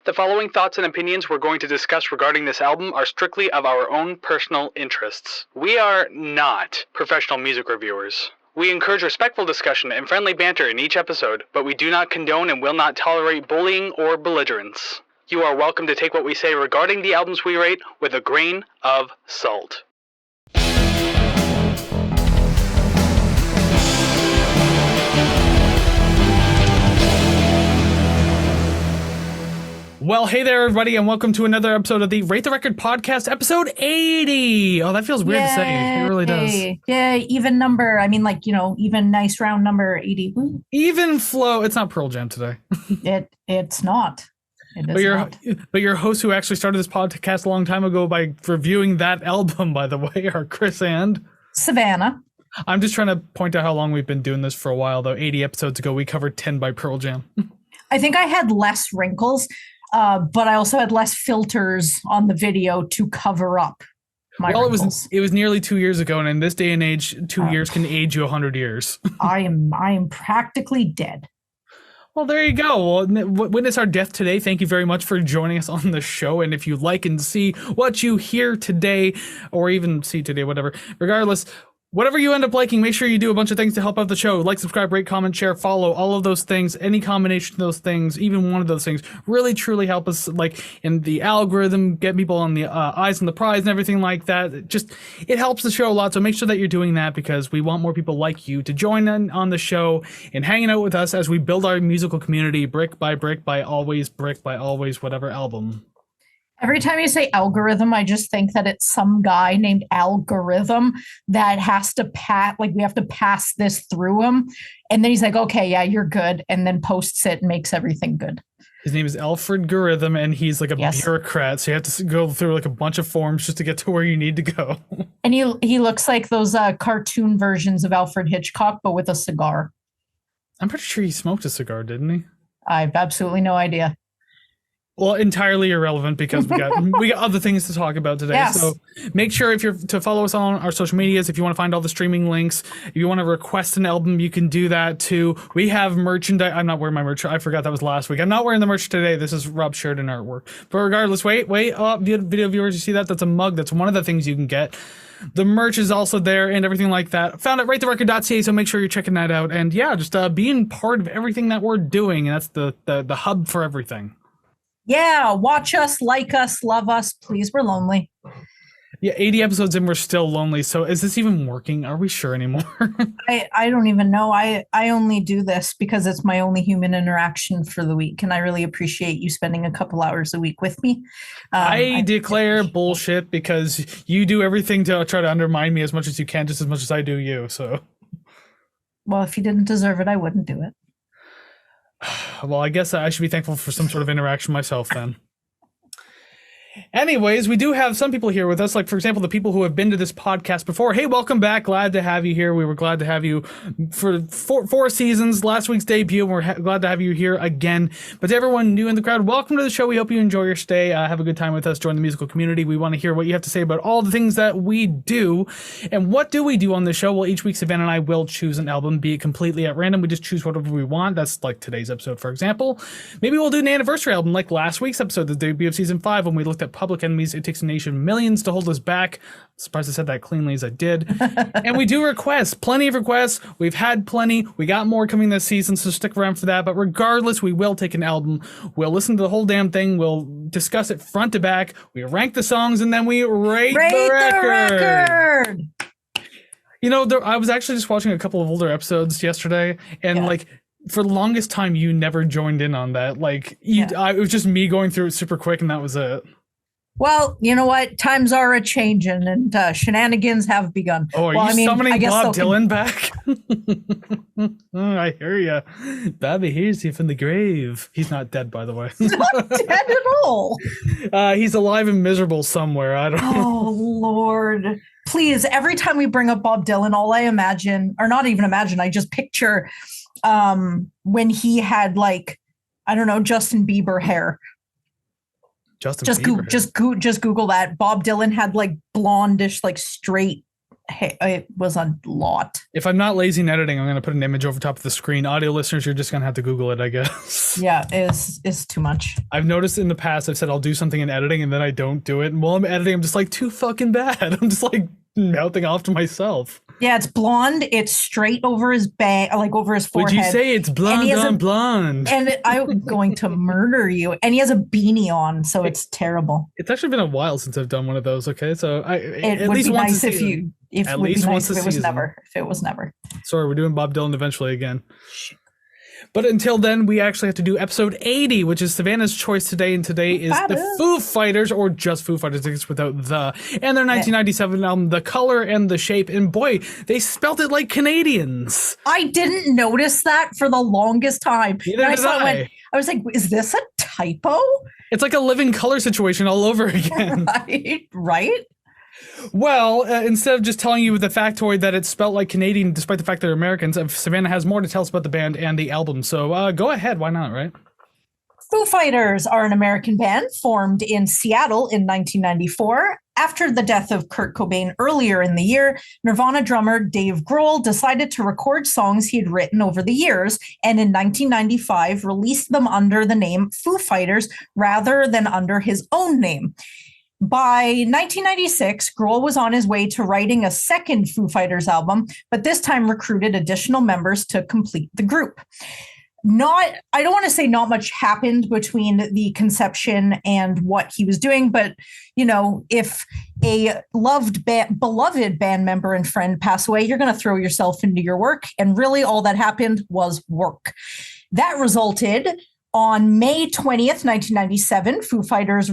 The following thoughts and opinions we're going to discuss regarding this album are strictly of our own personal interests. We are not professional music reviewers. We encourage respectful discussion and friendly banter in each episode, but we do not condone and will not tolerate bullying or belligerence. You are welcome to take what we say regarding the albums we rate with a grain of salt. Well, hey there, everybody, and welcome to another episode of the Rate the Record podcast, episode 80. Oh, that feels weird to say. It really does. Yeah, even number. I mean, even nice round number 80. Woo. Even flow. It's not Pearl Jam today. It's not. It is But your hosts who actually started this podcast a long time ago by reviewing that album, by the way, are Kris and Savannah. I'm just trying to point out how long we've been doing this for a while, though. 80 episodes ago, we covered 10 by Pearl Jam. I think I had less wrinkles. But I also had less filters on the video to cover up my wrinkles. It was nearly 2 years ago, and in this day and age, 2 years can age you 100 years. I am practically dead. Well, there you go. Well, witness our death today. Thank you very much for joining us on the show. And if you like and see what you hear today, or even see today, whatever, regardless, whatever you end up liking, make sure you do a bunch of things to help out the show. Like, subscribe, rate, comment, share, follow, all of those things. Any combination of those things, even one of those things, really truly help us, like, in the algorithm, get people on the eyes on the prize and everything like that. It helps the show a lot, so make sure that you're doing that because we want more people like you to join in on the show and hanging out with us as we build our musical community brick by always, whatever album. Every time you say algorithm, I just think that it's some guy named Algorithm that has to we have to pass this through him. And then he's like, okay, yeah, you're good. And then posts it and makes everything good. His name is Alfred Goritham, and he's like a bureaucrat. So you have to go through like a bunch of forms just to get to where you need to go. And he looks like those cartoon versions of Alfred Hitchcock, but with a cigar. I'm pretty sure he smoked a cigar, didn't he? I have absolutely no idea. Well, entirely irrelevant because we got other things to talk about today. Yes. So make sure if you're to follow us on our social medias, if you want to find all the streaming links, if you want to request an album, you can do that too. We have merchandise. I'm not wearing my merch. I forgot that was last week. I'm not wearing the merch today. This is Rob Sheridan artwork. But regardless, wait. Video viewers, you see that? That's a mug. That's one of the things you can get. The merch is also there and everything like that. Found at ratetherecord.ca, so make sure you're checking that out. And yeah, just being part of everything that we're doing. And that's the hub for everything. Yeah, watch us, like us, love us. Please, we're lonely. Yeah, 80 episodes in, we're still lonely. So is this even working? Are we sure anymore? I don't even know. I only do this because it's my only human interaction for the week. And I really appreciate you spending a couple hours a week with me. I declare bullshit because you do everything to try to undermine me as much as you can, just as much as I do you. So, well, if you didn't deserve it, I wouldn't do it. Well, I guess I should be thankful for some sort of interaction myself then. Anyways, we do have some people here with us, like, for example, the people who have been to this podcast before. Hey, welcome back. Glad to have you here. We were glad to have you for four seasons, last week's debut, and we're glad to have you here again. But to everyone new in the crowd, welcome to the show. We hope you enjoy your stay. Have a good time with us. Join the musical community. We want to hear what you have to say about all the things that we do. And what do we do on the show? Well, each week, Savannah and I will choose an album, be it completely at random. We just choose whatever we want. That's like today's episode, for example. Maybe we'll do an anniversary album like last week's episode, the debut of season 5, when we looked at Public Enemy's It Takes a Nation Millions to Hold Us Back. Surprised I said that cleanly as I did. And we do requests, plenty of requests. We've had plenty. We got more coming this season, so stick around for that. But regardless, we will take an album. We'll listen to the whole damn thing. We'll discuss it front to back. We rank the songs, and then we rate the record. You know, I was actually just watching a couple of older episodes yesterday, and like, for the longest time, you never joined in on that. Like, it was just me going through it super quick, and that was it. Well, you know what? Times are a-changing, and shenanigans have begun. Oh, are you summoning Bob Dylan back? I hear you. Bobby hears you from the grave. He's not dead, by the way. He's not dead at all. He's alive and miserable somewhere. I don't know. Oh, Lord. Please, every time we bring up Bob Dylan, all I imagine, or not even imagine, I just picture when he had, like, I don't know, Justin Bieber hair. Just Google that. Bob Dylan had like blondish, like straight Hey, it was a lot. If I'm not lazy in editing, I'm going to put an image over top of the screen. Audio listeners, you're just going to have to Google it, I guess. Yeah, it's too much. I've noticed in the past, I've said I'll do something in editing and then I don't do it. And while I'm editing, I'm just like, too fucking bad. I'm just like mouthing off to myself. Yeah, it's blonde. It's straight over his back, like over his forehead. Would you say it's blonde on blonde? And I'm going to murder you. And he has a beanie on, so it's terrible. It's actually been a while since I've done one of those. Okay, so it at would least be once nice if you. If at least once if it was never. If it was never. Sorry, we're doing Bob Dylan eventually again. But until then, we actually have to do episode 80, which is Savannah's choice today. And today is the Foo Fighters, or just Foo Fighters, it's without the, and their 1997 album, The Color and the Shape. And boy, they spelt it like Canadians. I didn't notice that for the longest time. Neither did I. I was like, is this a typo? It's like a Living Color situation all over again. Right? Well, instead of just telling you the factoid that it's spelt like Canadian, despite the fact they're Americans, Savannah has more to tell us about the band and the album. So go ahead. Why not, right? Foo Fighters are an American band formed in Seattle in 1994. After the death of Kurt Cobain earlier in the year, Nirvana drummer Dave Grohl decided to record songs he had written over the years, and in 1995 released them under the name Foo Fighters rather than under his own name. By 1996, Grohl was on his way to writing a second Foo Fighters album, but this time recruited additional members to complete the group. I don't want to say not much happened between the conception and what he was doing, but, you know, if a beloved band member and friend pass away, you're going to throw yourself into your work. And really all that happened was work. That resulted on May 20th, 1997, Foo Fighters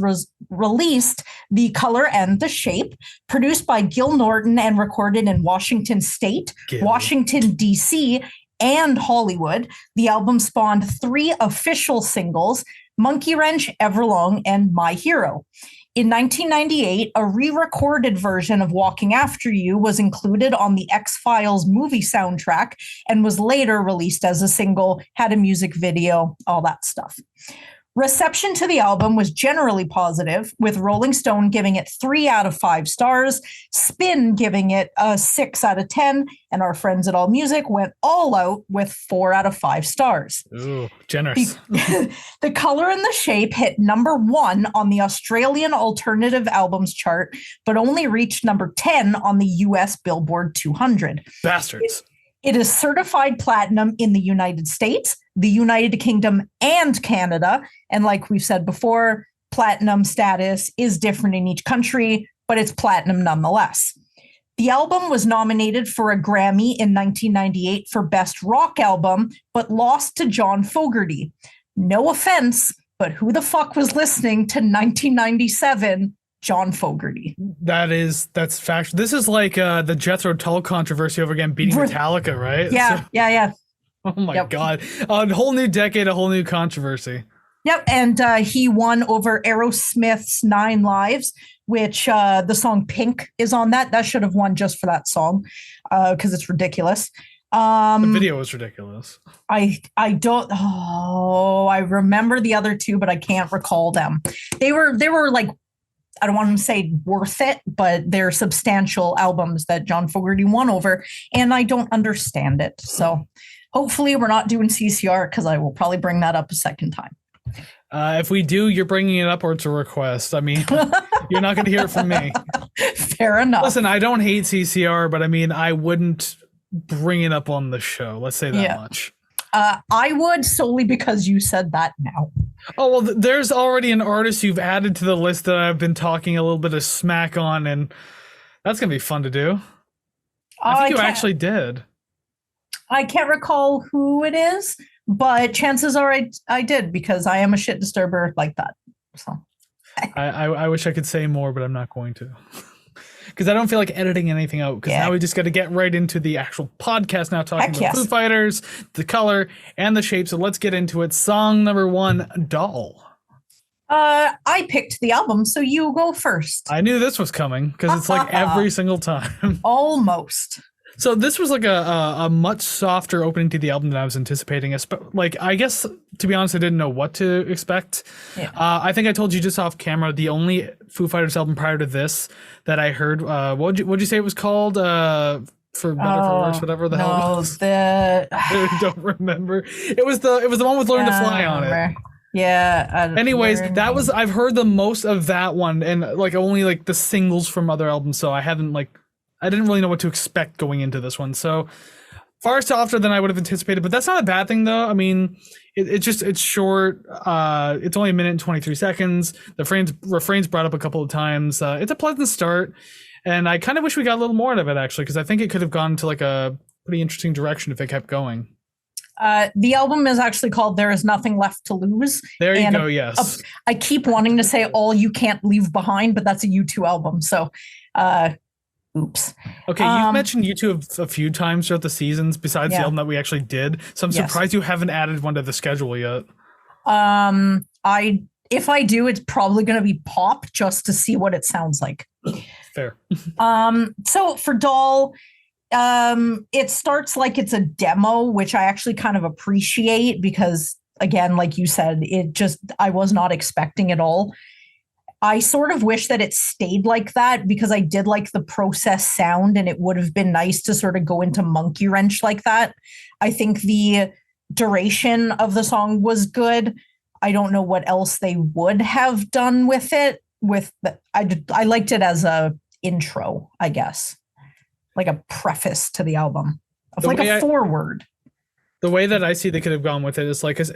released The Color and the Shape, produced by Gil Norton and recorded in Washington State, Washington, D.C., and Hollywood. The album spawned 3 official singles, Monkey Wrench, Everlong, and My Hero. In 1998, a re-recorded version of Walking After You was included on the X-Files movie soundtrack and was later released as a single, had a music video, all that stuff. Reception to the album was generally positive, with Rolling Stone giving it 3 out of 5 stars, Spin giving it a 6 out of 10, and our friends at AllMusic went all out with 4 out of 5 stars. Ooh, generous. The Color and the Shape hit number 1 on the Australian Alternative Albums chart, but only reached number 10 on the US Billboard 200. Bastards. It is certified platinum in the United States, the United Kingdom, and Canada. And like we've said before, platinum status is different in each country, but it's platinum nonetheless. The album was nominated for a Grammy in 1998 for Best Rock Album, but lost to John Fogerty. No offense, but who the fuck was listening to 1997 John Fogerty? That's fact. This is like the Jethro Tull controversy over again beating Metallica, right? Yeah, yeah. Oh my God. A whole new decade, a whole new controversy. Yep, and he won over Aerosmith's 9 Lives, which the song Pink is on that. That should have won just for that song because it's ridiculous. The video was ridiculous. I remember the other 2, but I can't recall them. They were like, I don't want to say worth it, but they're substantial albums that John Fogerty won over, and I don't understand it. So hopefully we're not doing CCR because I will probably bring that up a second time. If we do, you're bringing it up or it's a request. I mean, you're not going to hear it from me. Fair enough. Listen, I don't hate CCR, but I mean, I wouldn't bring it up on the show. Let's say that much. I would, solely because you said that now. Oh, well, there's already an artist you've added to the list that I've been talking a little bit of smack on, and that's going to be fun to do. I think you actually did. I can't recall who it is, but chances are I did, because I am a shit disturber like that. So I wish I could say more, but I'm not going to. Because I don't feel like editing anything out. Because now we just got to get right into the actual podcast now, talking about Foo Fighters, The Color, and the Shape. So let's get into it. Song number 1, Doll. I picked the album, so you go first. I knew this was coming because it's like every single time. Almost. So this was like a much softer opening to the album than I was anticipating. Like, I guess, to be honest, I didn't know what to expect. Yeah. I think I told you just off camera, the only Foo Fighters album prior to this that I heard, what'd you say it was called? For better, for worse, whatever the hell it was. I don't remember. It was the one with Learn to Fly on it. Yeah. Anyways, I've heard the most of that one, and like only like the singles from other albums, so I didn't really know what to expect going into this one. So far softer than I would have anticipated, but that's not a bad thing though. I mean, it's short. It's only a minute and 23 seconds. The refrain's brought up a couple of times. It's a pleasant start, and I kind of wish we got a little more out of it actually, because I think it could have gone to like a pretty interesting direction if it kept going. The album is actually called There Is Nothing Left to Lose. There you go, yes. I keep wanting to say All You Can't Leave Behind, but that's a U2 album. So, oops. Okay, you've mentioned U2 a few times throughout the seasons besides the album that we actually did. So I'm surprised you haven't added one to the schedule yet. If I do, it's probably going to be pop just to see what it sounds like. Fair. So for Doll, it starts like it's a demo, which I actually kind of appreciate because, again, like you said, I was not expecting it all. I sort of wish that it stayed like that because I did like the process sound, and it would have been nice to sort of go into Monkey Wrench like that. I think the duration of the song was good. I don't know what else they would have done with it. I liked it as a intro, I guess, like a preface to the album, foreword. The way that I see they could have gone with it is like, cause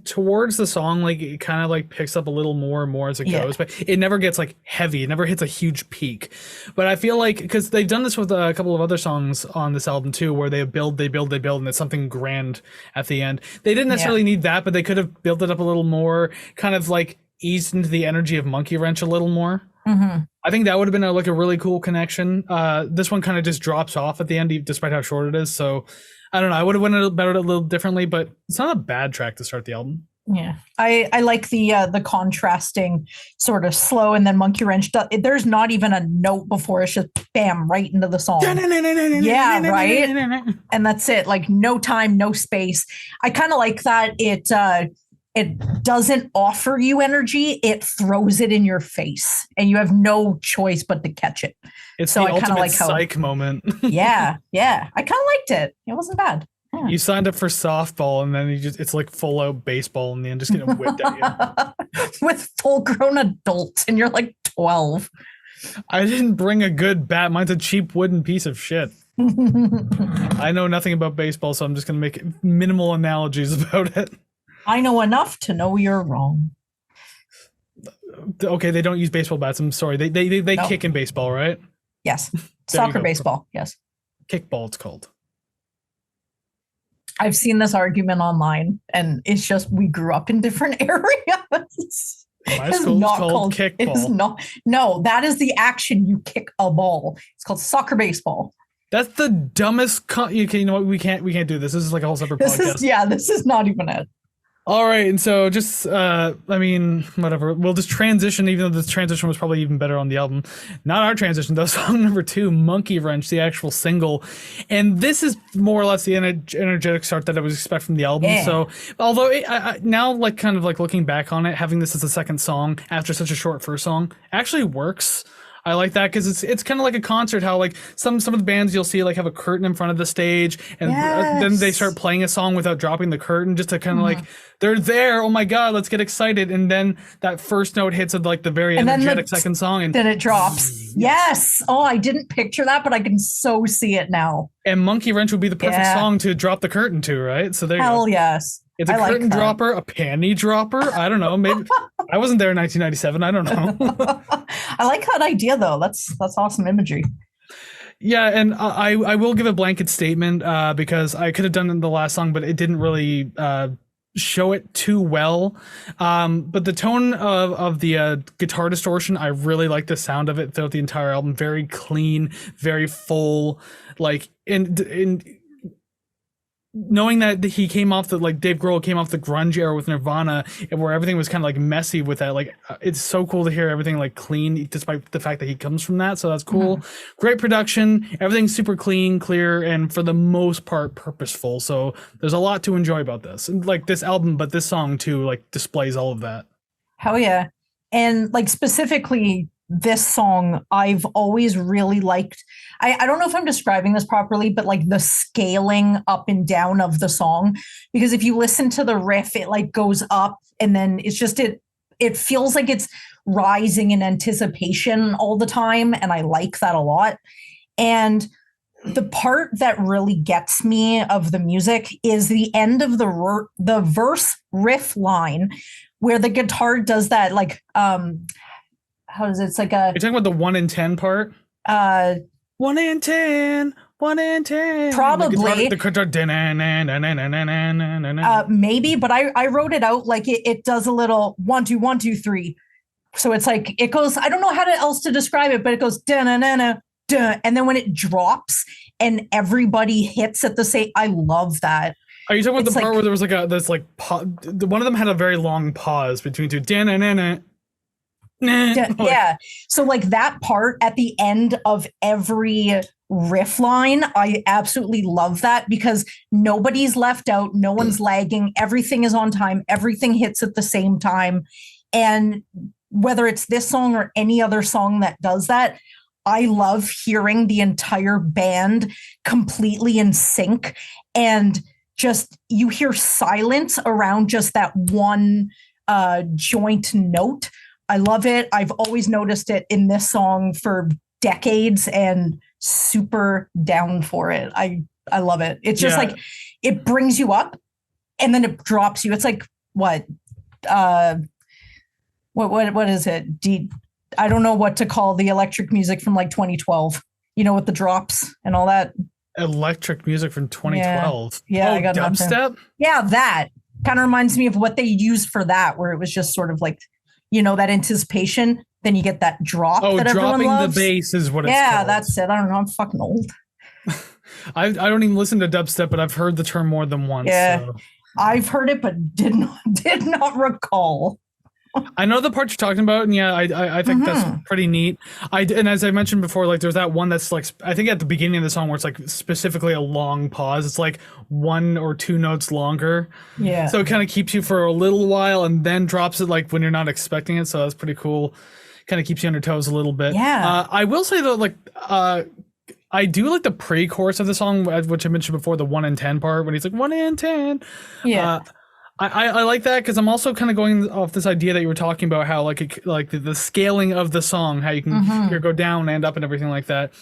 towards the song, like it kind of like picks up a little more and more as it goes, but it never gets like heavy. It never hits a huge peak. But I feel like, cause they've done this with a couple of other songs on this album too, where they build, and it's something grand at the end. They didn't necessarily need that, but they could have built it up a little more, kind of like eased into the energy of Monkey Wrench a little more. Mm-hmm. I think that would have been a really cool connection. This one kind of just drops off at the end, despite how short it is. So I don't know. I would have went about it a little differently, but it's not a bad track to start the album. Yeah, I like the contrasting sort of slow, and then Monkey Wrench. There's not even a note before; it's just bam right into the song. Yeah, right. And that's it. Like no time, no space. I kind of like that. It doesn't offer you energy; it throws it in your face, and you have no choice but to catch it. It's so the ultimate psych moment. yeah. I kind of liked it. It wasn't bad. Yeah. You signed up for softball, and then it's like full out baseball, and then just getting whipped at you with full grown adults, and you're like 12. I didn't bring a good bat. Mine's a cheap wooden piece of shit. I know nothing about baseball, so I'm just gonna make minimal analogies about it. I know enough to know you're wrong. Okay, they don't use baseball bats. I'm sorry. They kick in baseball, right? Yes. Soccer, baseball. Yes. Kickball, it's called. I've seen this argument online, and it's just we grew up in different areas. My school's called kickball. It's not. No, that is the action. You kick a ball. It's called soccer baseball. That's the dumbest. You know what? We can't do this. This is like a whole separate podcast. This is not even it. All right, and so just, I mean, whatever. We'll just transition, even though this transition was probably even better on the album. Not our transition, though. Song number 2, Monkey Wrench, the actual single. And this is more or less the energetic start that I was expecting from the album. Yeah. So, although now, like, kind of like looking back on it, having this as a second song after such a short first song actually works. I like that because it's kind of like a concert, how like some of the bands you'll see like have a curtain in front of the stage, and then they start playing a song without dropping the curtain, just to kind of like, they're there, oh my god, let's get excited, and then that first note hits at like the very energetic second song, and then it drops. Yes. Oh, I didn't picture that, but I can so see it now. And Monkey Wrench would be the perfect song to drop the curtain to, right? So there you go. Hell yes. It's a curtain dropper, a panty dropper. I don't know. Maybe I wasn't there in 1997. I don't know. I like that idea though. That's awesome imagery. Yeah, and I will give a blanket statement because I could have done it in the last song, but it didn't really show it too well. But the tone of the guitar distortion, I really like the sound of it throughout the entire album. Very clean, very full. Like in knowing that he came off the, like, Dave Grohl came off the grunge era with Nirvana, and where everything was kind of like messy with that, like, it's so cool to hear everything like clean, despite the fact that he comes from that. So that's cool. Great production, everything's super clean, clear, and for the most part purposeful. So there's a lot to enjoy about this, and like this album, but this song too, like, displays all of that. Hell yeah. And like specifically this song, I've always really liked. I don't know if I'm describing this properly, but like the scaling up and down of the song, because if you listen to the riff, it like goes up and then it's just it feels like it's rising in anticipation all the time, and I like that a lot. And the part that really gets me of the music is the end of the verse riff line, where the guitar does that, like, how is it? It's like a. You're talking about the 1 in 10 part? 1 in 10, 1 in 10. Probably. The guitar. Maybe, but I wrote it out like it does a little 1 2 1 2 3. So it's like it goes. I don't know how else to describe it, but it goes da na na na da, and then when it drops and everybody hits at the same. I love that. Are you talking about the part where there was like one of them had a very long pause between two? Yeah. So like that part at the end of every riff line, I absolutely love that, because nobody's left out, no one's lagging, everything is on time, everything hits at the same time. And whether it's this song or any other song that does that, I love hearing the entire band completely in sync, and just you hear silence around just that one joint note. I love it. I've always noticed it in this song for decades, and super down for it. I love it. It's just like it brings you up and then it drops you. It's like what is it? I don't know what to call the electric music from like 2012. You know, with the drops and all that. Electric music from 2012. Yeah, oh, I got dubstep. Nothing. Yeah, that kind of reminds me of what they used for that, where it was just sort of like, you know, that anticipation. Then you get that drop. Oh, that dropping loves. The bass is what it's called. Yeah, that's it. I don't know. I'm fucking old. I don't even listen to dubstep, but I've heard the term more than once. Yeah, so. I've heard it, but did not recall. I know the part you're talking about, and yeah, I think that's pretty neat. And as I mentioned before, like there's that one that's like, I think at the beginning of the song where it's like specifically a long pause. It's like 1 or 2 notes longer. Yeah. So it kind of keeps you for a little while and then drops it like when you're not expecting it. So that's pretty cool. Kind of keeps you on your toes a little bit. Yeah. I will say though, like I do like the pre-chorus of the song, which I mentioned before, the 1 in 10 part when he's like 1 in 10. Yeah. I like that, because I'm also kind of going off this idea that you were talking about, how like the scaling of the song, how you can hear go down and up and everything like that.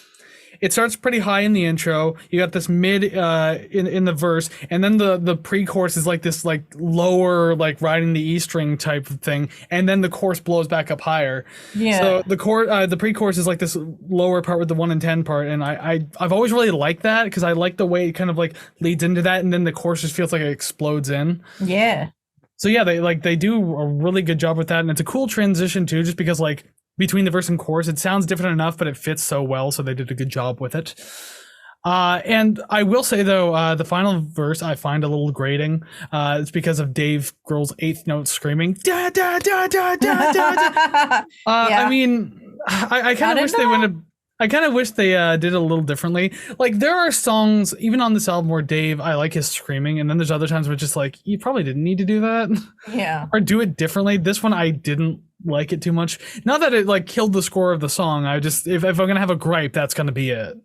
It starts pretty high in the intro. You got this mid in the verse, and then the pre-chorus is like this like lower, like riding the E string type of thing, and then the chorus blows back up higher. Yeah. So the pre-chorus is like this lower part with the 1 in 10 part, and I've always really liked that, because I like the way it kind of like leads into that, and then the chorus just feels like it explodes in. Yeah. So yeah, they do a really good job with that, and it's a cool transition too, just because like between the verse and chorus, it sounds different enough, but it fits so well, so they did a good job with it. And I will say though, the final verse I find a little grating. It's because of Dave Grohl's 8th note screaming da da da da da da. I mean, I kind of wish they went. I kind of wish they did it a little differently. Like there are songs even on this album where Dave, I like his screaming, and then there's other times where it's just like you probably didn't need to do that. Yeah. Or do it differently. This one I didn't like it too much. Not that it like killed the score of the song. I just if I'm gonna have a gripe, that's gonna be it.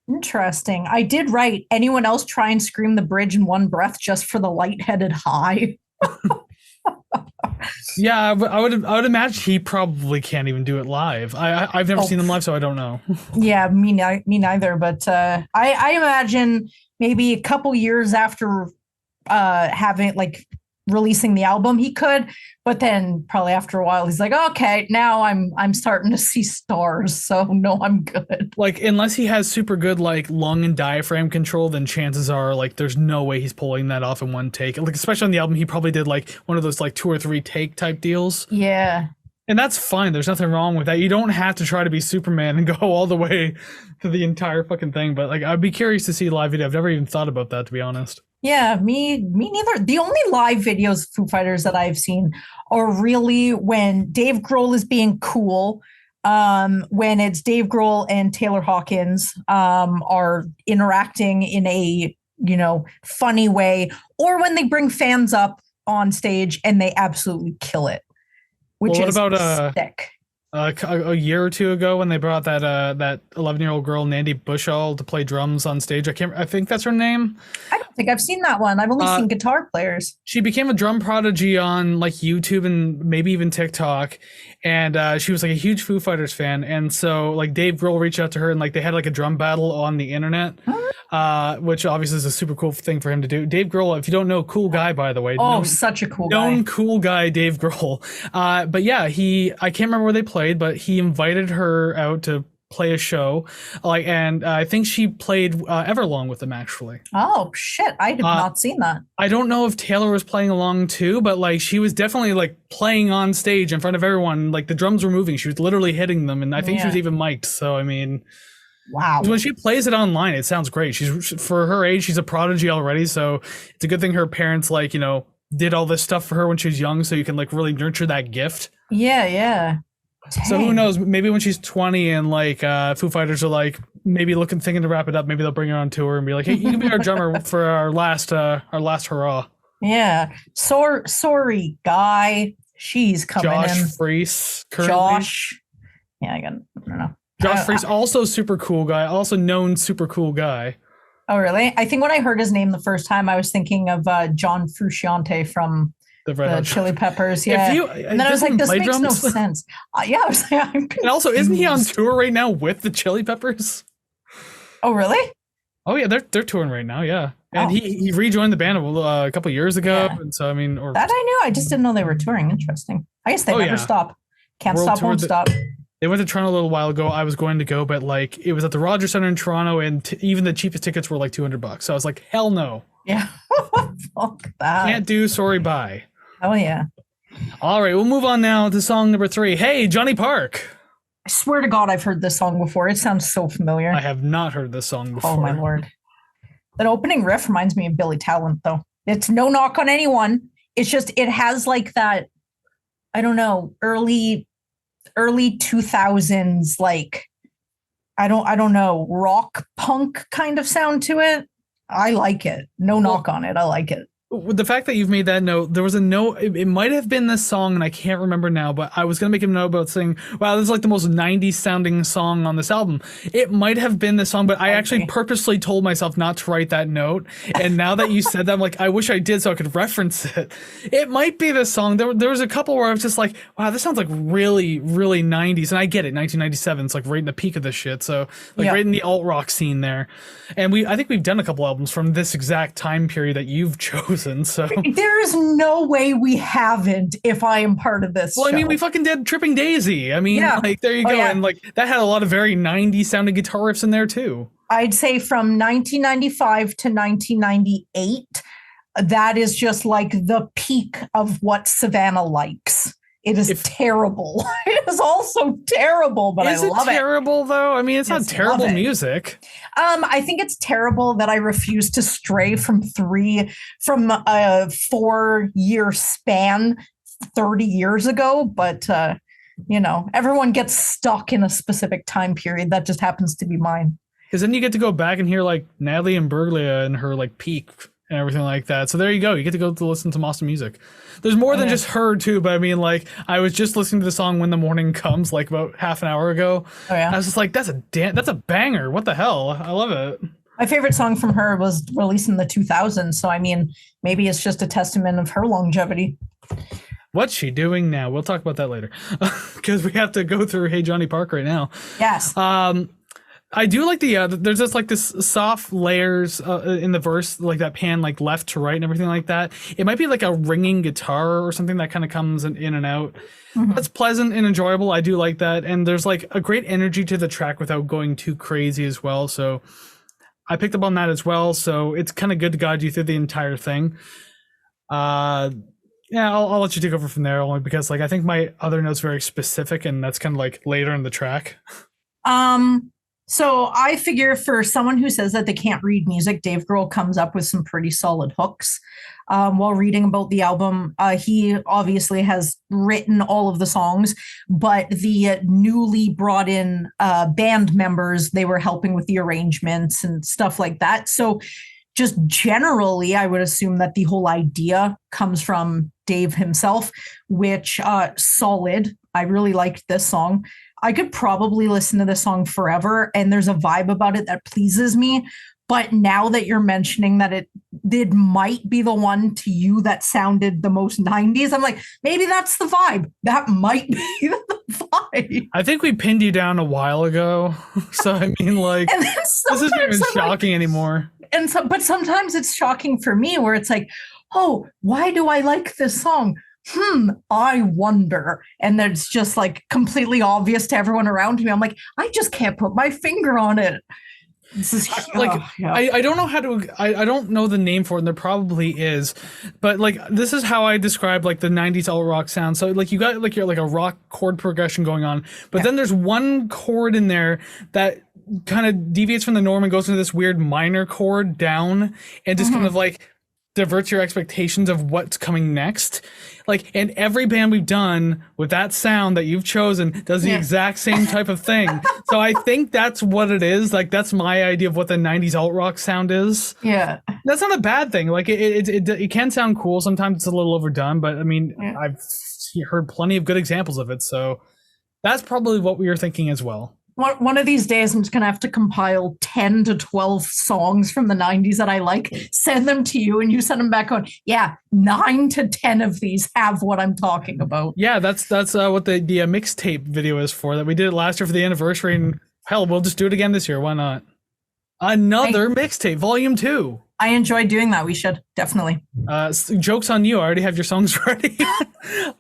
Interesting. I did write, anyone else try and scream the bridge in one breath just for the lightheaded high? Yeah, I would imagine he probably can't even do it live. I've never seen them live, so I don't know. Yeah, me neither. But I imagine maybe a couple years after having like releasing the album, he could. But then probably after a while, he's like, okay, now I'm starting to see stars. So no, I'm good. Like unless he has super good like lung and diaphragm control, then chances are like there's no way he's pulling that off in one take. Like especially on the album, he probably did like one of those like 2 or 3 take type deals. Yeah. And that's fine. There's nothing wrong with that. You don't have to try to be Superman and go all the way to the entire fucking thing. But like, I'd be curious to see a live video. I've never even thought about that, to be honest. Yeah, me neither. The only live videos of Foo Fighters that I've seen are really when Dave Grohl is being cool, when it's Dave Grohl and Taylor Hawkins are interacting in a, funny way, or when they bring fans up on stage and they absolutely kill it, which Well, what is about sick. a year or two ago when they brought that 11-year-old girl Nandy Bushell to play drums on stage? I think that's her name. I don't think I've seen that one. I've only seen guitar players. She became a drum prodigy on like YouTube and maybe even TikTok, and she was like a huge Foo Fighters fan. And so like Dave Grohl reached out to her and like they had like a drum battle on the internet, which obviously is a super cool thing for him to do. Dave Grohl, if you don't know, cool guy, by the way. Oh, such a cool guy. Known cool guy, Dave Grohl. But yeah, I can't remember where they played, but he invited her out to play a show, and I think she played Everlong with them actually. Oh shit, I have not seen that. I don't know if Taylor was playing along too, but like she was definitely like playing on stage in front of everyone. Like the drums were moving, she was literally hitting them, and I think she was even mic'd. So I mean, wow. when she plays it online, it sounds great. She's for her age, she's a prodigy already. So it's a good thing her parents did all this stuff for her when she was young, so you can like really nurture that gift. Yeah. Dang. So who knows? Maybe when she's 20 and like Foo Fighters are like maybe thinking to wrap it up, maybe they'll bring her on tour and be like, "Hey, you can be our drummer for our last hurrah." Yeah. Sorry, Guy. She's coming Josh in. Freese. Currently. Josh. Yeah, I don't know. Josh Freese, also super cool guy, also known super cool guy. Oh, really? I think when I heard his name the first time, I was thinking of John Frusciante from the Chili Peppers. Yeah. And then I was like, this makes no sense. Yeah. I was like, and also, isn't he on tour right now with the Chili Peppers? Oh, really? Oh, yeah. They're touring right now. Yeah. And he rejoined the band a couple years ago. Yeah. And so, I mean, that I knew. I just didn't know they were touring. Interesting. I guess they never stop. Can't stop, won't stop. They went to Toronto a little while ago. I was going to go, but like it was at the Rogers Center in Toronto, and even the cheapest tickets were like $200. So I was like, hell no. Yeah. Fuck that. Can't do. Sorry, bye. Oh, yeah. All right, we'll move on now to song number 3. Hey, Johnny Park. I swear to God, I've heard this song before. It sounds so familiar. I have not heard this song before. Oh, my Lord. That opening riff reminds me of Billy Talent, though. It's no knock on anyone. It's just, it has like that, I don't know, early 2000s, like, I don't know, rock punk kind of sound to it. I like it. No knock on it. I like it. With the fact that you've made that note, there was a note, it might have been this song, and I can't remember now, but I was going to make a note about saying, wow, this is like the most 90s sounding song on this album. It might have been this song, but I actually purposely told myself not to write that note. And now that you said that, I'm like, I wish I did so I could reference it. It might be this song. There was a couple where I was just like, wow, this sounds like really, really 90s. And I get it, 1997, it's like right in the peak of this shit. So like right in the alt rock scene there. And I think we've done a couple albums from this exact time period that you've chosen. So there is no way we haven't if I am part of this. Well, show. I mean, we fucking did Tripping Daisy. I mean, like there you go. Yeah. And like that had a lot of very 90s sounding guitar riffs in there too. I'd say from 1995 to 1998, that is just like the peak of what Savannah likes. It is terrible. It is also terrible, but I love it. Is it terrible though? I mean, it's not terrible music. I think it's terrible that I refuse to stray from a 4-year span 30 years ago. But everyone gets stuck in a specific time period. That just happens to be mine. Because then you get to go back and hear like Natalie Imbruglia and her like peak and everything like that. So there you go. You get to go to listen to awesome music. There's more than just her too, but I mean, like I was just listening to the song When the Morning Comes like about half an hour ago. Oh yeah. I was just like, that's a banger. What the hell? I love it. My favorite song from her was released in the 2000s. So I mean, maybe it's just a testament of her longevity. What's she doing now? We'll talk about that later because we have to go through Hey Johnny Park right now. Yes. I do like there's just like this soft layers in the verse, like that pan like left to right and everything like that. It might be like a ringing guitar or something that kind of comes in and out. Mm-hmm. That's pleasant and enjoyable. I do like that. And there's like a great energy to the track without going too crazy as well. So I picked up on that as well. So it's kind of good to guide you through the entire thing. Yeah, I'll let you take over from there only because like I think my other note's very specific and that's kind of like later in the track. So I figure for someone who says that they can't read music, Dave Grohl comes up with some pretty solid hooks. While reading about the album, he obviously has written all of the songs, but the newly brought in band members, they were helping with the arrangements and stuff like that. So just generally, I would assume that the whole idea comes from Dave himself, which solid. I really liked this song. I could probably listen to this song forever, and there's a vibe about it that pleases me. But now that you're mentioning that it might be the one to you that sounded the most 90s, I'm like, maybe that's the vibe. That might be the vibe. I think we pinned you down a while ago. So, I mean, like, this isn't even shocking anymore. But sometimes it's shocking for me where it's like, oh, why do I like this song? I wonder. And then it's just like completely obvious to everyone around me. I'm like, I just can't put my finger on it. This is like, I don't know how to, I don't know the name for it, and there probably is, but like, this is how I describe like the 90s alt rock sound. So like, you got like a rock chord progression going on, but then there's one chord in there that kind of deviates from the norm and goes into this weird minor chord down and just kind of like diverts your expectations of what's coming next. Like, and every band we've done with that sound that you've chosen does the exact same type of thing. So I think that's what it is. Like, that's my idea of what the 90s alt rock sound is. Yeah. That's not a bad thing. Like, it can sound cool. Sometimes it's a little overdone, but I mean, I've heard plenty of good examples of it. So that's probably what we were thinking as well. One of these days, I'm just going to have to compile 10 to 12 songs from the 90s that I like, send them to you, and you send them back on. Yeah, 9 to 10 of these have what I'm talking about. Yeah, that's what the mixtape video is for. That we did it last year for the anniversary, and hell, we'll just do it again this year. Why not? Another mixtape, volume 2. I enjoy doing that. We should definitely. Joke's on you. I already have your songs ready.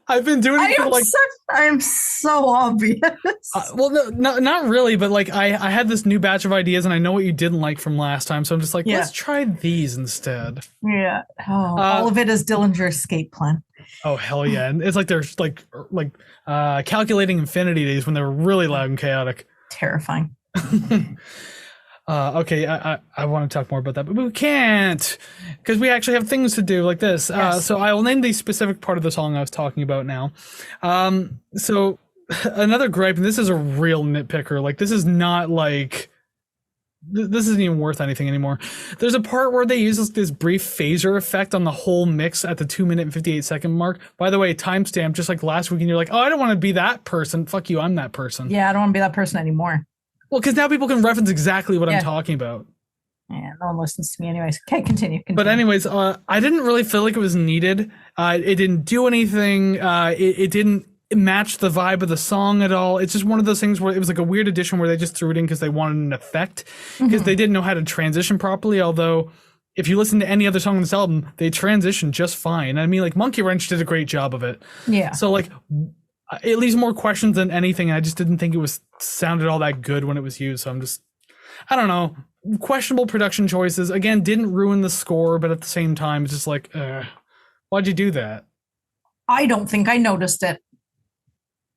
I've been doing it for like. I'm so obvious. Well, no, not really, but like I had this new batch of ideas, and I know what you didn't like from last time, so I'm just like, let's try these instead. Yeah. Oh, all of it is Dillinger's escape plan. Oh hell yeah! And it's like there's like calculating infinity days when they were really loud and chaotic. Terrifying. Okay, I want to talk more about that, but we can't because we actually have things to do like this. Yes. So I will name the specific part of the song I was talking about now. So another gripe, and this is a real nitpicker. Like, this is not like this isn't even worth anything anymore. There's a part where they use this brief phaser effect on the whole mix at the 2-minute and 58-second mark. By the way, timestamp, just like last week, and you're like, oh, I don't want to be that person. Fuck you, I'm that person. Yeah, I don't want to be that person anymore. Well, because now people can reference exactly what I'm talking about. Yeah, no one listens to me anyways. Okay, continue. But anyways, I didn't really feel like it was needed. It didn't do anything. It didn't match the vibe of the song at all. It's just one of those things where it was like a weird addition where they just threw it in because they wanted an effect, because they didn't know how to transition properly. Although, if you listen to any other song on this album, they transition just fine. I mean, like Monkey Wrench did a great job of it. Yeah. So like, it leaves more questions than anything. I just didn't think it was sounded all that good when it was used. So I'm just, I don't know, questionable production choices. Again, didn't ruin the score, but at the same time, it's just like, why'd you do that? I don't think I noticed it.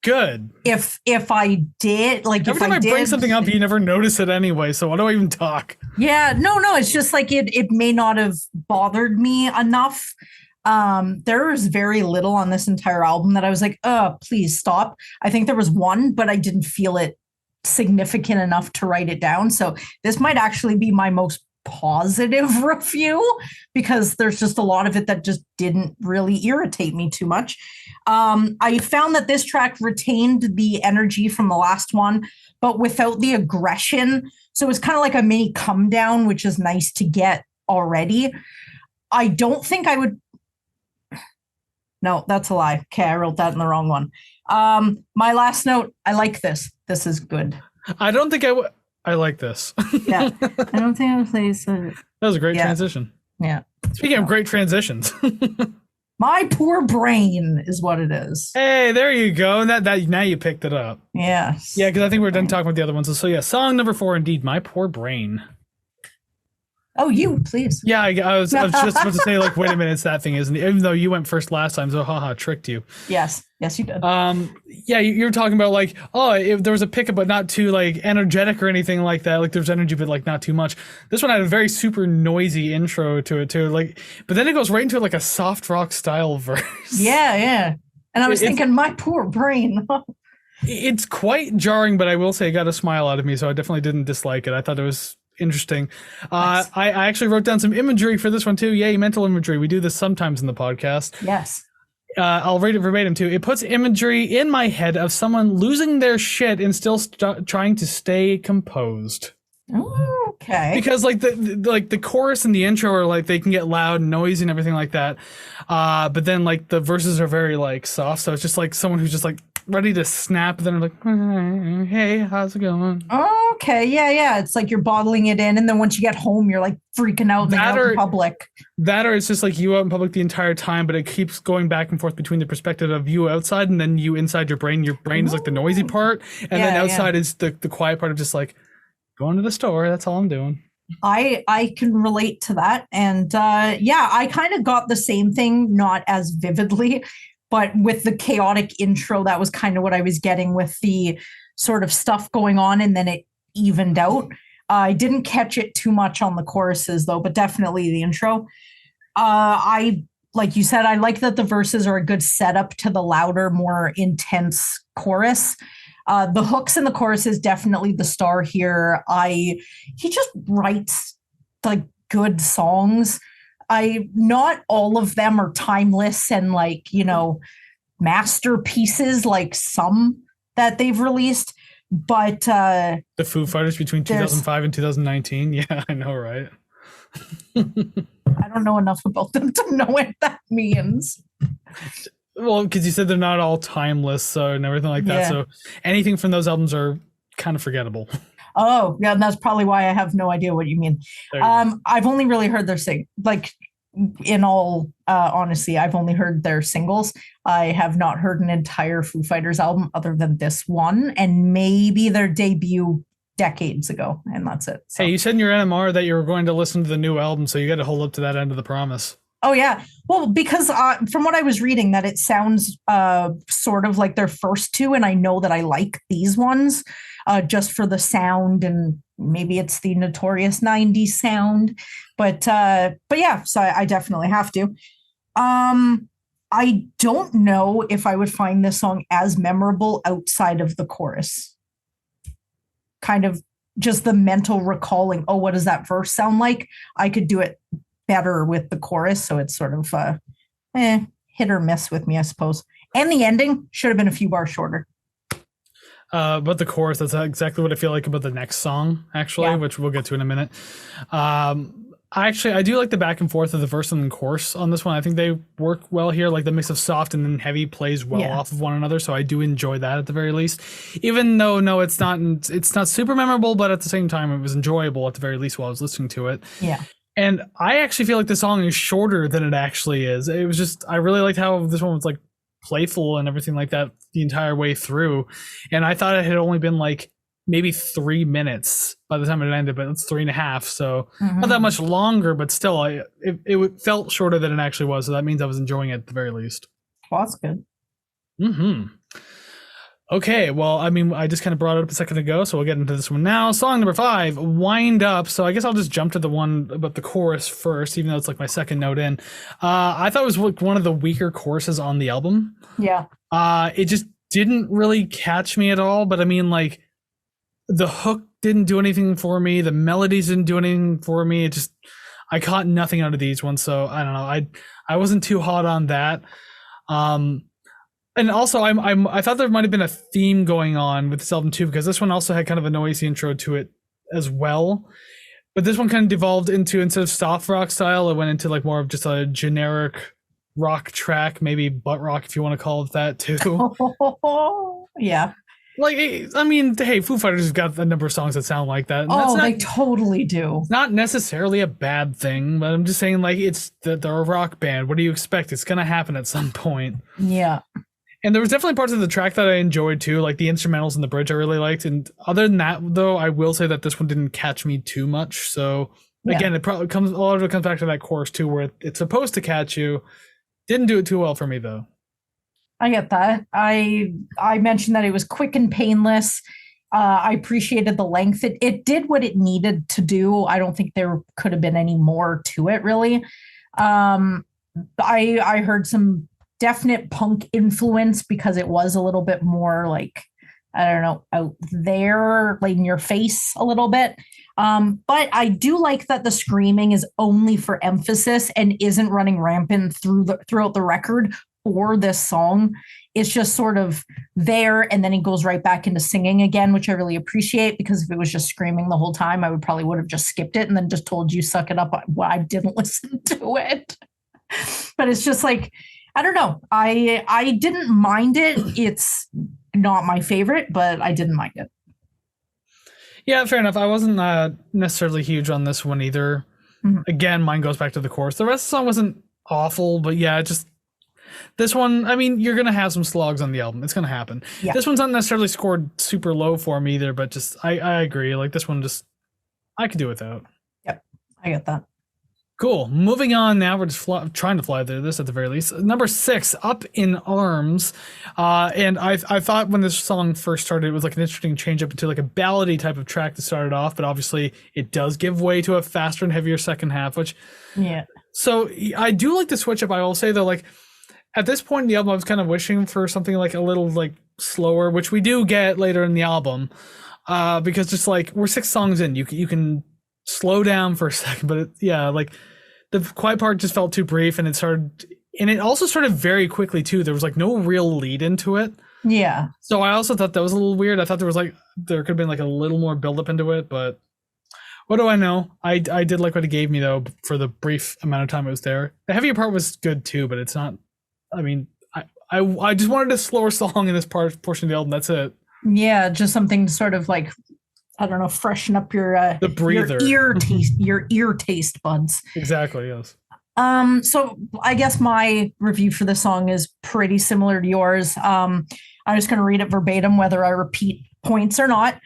Good. If I did, like, every time I bring something up, you never notice it anyway. So why do I even talk? Yeah, no, it's just like it may not have bothered me enough. There was very little on this entire album that I was like, please stop. I think there was one, but I didn't feel it significant enough to write it down. So this might actually be my most positive review, because there's just a lot of it that just didn't really irritate me too much. I found that this track retained the energy from the last one, but without the aggression. So it was kind of like a mini come down, which is nice to get already. I don't think I would. No, that's a lie. Okay, I wrote that in the wrong one. My last note, I like this. This is good. I don't think I like this. Yeah, I don't think I would say so. That was a great transition. Yeah. Speaking of great transitions. My poor brain is what it is. Hey, there you go. And that now you picked it up. Yes. Yeah, because I think we're done talking about the other ones. So yeah, song number 4, indeed, My Poor Brain. Oh, you, please. Yeah, I was just about to say, like, wait a minute, it's that thing, isn't it? Even though you went first last time, so haha, tricked you. Yes, you did. Yeah, you're talking about like, oh, if there was a pickup, but not too like energetic or anything like that. Like there's energy, but like not too much. This one had a very super noisy intro to it too. Like, but then it goes right into like a soft rock style verse. Yeah. And I was thinking, my poor brain. It's quite jarring, but I will say it got a smile out of me, so I definitely didn't dislike it. I thought it was interesting. Nice. I actually wrote down some imagery for this one too. Yay, mental imagery. We do this sometimes in the podcast. Yes. I'll read it verbatim too. It puts imagery in my head of someone losing their shit and still trying to stay composed. Okay. Because like the chorus and the intro are like they can get loud and noisy and everything like that. But then like the verses are very like soft, so it's just like someone who's just like ready to snap. Then they're like, hey, how's it going? Okay, yeah. It's like you're bottling it in, and then once you get home, you're like freaking out in public. That or it's just like you out in public the entire time, but it keeps going back and forth between the perspective of you outside and then you inside your brain. Your brain is like the noisy part, and then outside is the quiet part of just like going to the store. That's all I'm doing. I can relate to that, and I kind of got the same thing, not as vividly. But with the chaotic intro, that was kind of what I was getting with the sort of stuff going on, and then it evened out. I didn't catch it too much on the choruses, though, but definitely the intro. Like you said, I like that the verses are a good setup to the louder, more intense chorus. The hooks in the chorus is definitely the star here. He just writes like good songs. Not all of them are timeless and like, masterpieces like some that they've released, but the Foo Fighters between 2005 and 2019. Yeah, I know, right? I don't know enough about them to know what that means. Well, because you said they're not all timeless, and everything like that. So anything from those albums are kind of forgettable. Oh, yeah, and that's probably why I have no idea what you mean. I've only really heard their in all honesty, I've only heard their singles. I have not heard an entire Foo Fighters album other than this one, and maybe their debut decades ago, and that's it. So. Hey, you said in your NMR that you were going to listen to the new album, so you got to hold up to that end of the promise. Oh, yeah. Well, because from what I was reading, that it sounds sort of like their first two, and I know that I like these ones just for the sound, and maybe it's the notorious 90s sound. But yeah, so I definitely have to. I don't know if I would find this song as memorable outside of the chorus. Kind of just the mental recalling, oh, what does that verse sound like? I could do it better with the chorus, so it's sort of hit or miss with me, I suppose. And the ending should have been a few bars shorter. But the chorus, that's exactly what I feel like about the next song, actually, which we'll get to in a minute. I do like the back and forth of the verse and the chorus on this one. I think they work well here. Like the mix of soft and then heavy plays well off of one another. So I do enjoy that at the very least. Even though, no, it's not super memorable, but at the same time, it was enjoyable at the very least while I was listening to it. Yeah. And I actually feel like the song is shorter than it actually is. It was just, I really liked how this one was like playful and everything like that the entire way through. And I thought it had only been like maybe 3 minutes by the time it ended, but it's 3.5. So not that much longer, but still it felt shorter than it actually was. So that means I was enjoying it at the very least. Well, that's good. Okay, well, I mean, I just kind of brought it up a second ago, so we'll get into this one now. Song number 5, Wind Up. So I guess I'll just jump to the one about the chorus first, even though it's like my second note in. I thought it was like one of the weaker choruses on the album. Yeah. It just didn't really catch me at all, but I mean, like, the hook didn't do anything for me. The melodies didn't do anything for me. I caught nothing out of these ones, so I don't know. I wasn't too hot on that. And also, I thought there might have been a theme going on with this album too, because this one also had kind of a noisy intro to it as well. But this one kind of devolved into, instead of soft rock style, it went into like more of just a generic rock track, maybe butt rock if you want to call it that too. Yeah. Like, I mean, hey, Foo Fighters have got a number of songs that sound like that. And they totally do. It's not necessarily a bad thing, but I'm just saying, like, they're a rock band. What do you expect? It's going to happen at some point. Yeah. And there was definitely parts of the track that I enjoyed too, like the instrumentals and the bridge I really liked. And other than that, though, I will say that this one didn't catch me too much. So Again, it probably comes, a lot of it comes back to that chorus too, where it's supposed to catch you. Didn't do it too well for me though. I get that. I mentioned that it was quick and painless. I appreciated the length. It did what it needed to do. I don't think there could have been any more to it, really. I heard some definite punk influence because it was a little bit more like, I don't know, out there, like in your face a little bit. But I do like that the screaming is only for emphasis and isn't running rampant throughout the record for this song. It's just sort of there, and then he goes right back into singing again, which I really appreciate, because if it was just screaming the whole time, I would have just skipped it and then just told you suck it up. Well, I didn't listen to it. But it's just like, I don't know. I didn't mind it. It's not my favorite, but I didn't mind it. Yeah, fair enough. I wasn't necessarily huge on this one either. Mm-hmm. Again, mine goes back to the chorus. The rest of the song wasn't awful, but yeah, just this one, I mean, you're going to have some slogs on the album. It's going to happen. Yeah. This one's not necessarily scored super low for me either, but just, I agree. Like this one, just, I could do without. Yep, I get that. Cool. Moving on now. We're just trying to fly through this at the very least. Number 6, Up in Arms. And I thought when this song first started, it was like an interesting change up into like a ballady type of track to start it off, but obviously it does give way to a faster and heavier second half, which, yeah. So I do like the switch up. I will say though, like at this point in the album, I was kind of wishing for something like a little like slower, which we do get later in the album, because just like we're 6 songs in, you can slow down for a second, but like the quiet part just felt too brief, and it also started very quickly too. There was like no real lead into it. Yeah. So I also thought that was a little weird. I thought there could have been like a little more build up into it, but what do I know? I did like what it gave me though for the brief amount of time it was there. The heavier part was good too, but it's not. I mean, I just wanted a slower song in this portion of the album. That's it. Yeah, just something to sort of like, I don't know, freshen up your the breather, your ear taste buds. Exactly. Yes. So I guess my review for the song is pretty similar to yours. I'm just going to read it verbatim, whether I repeat points or not.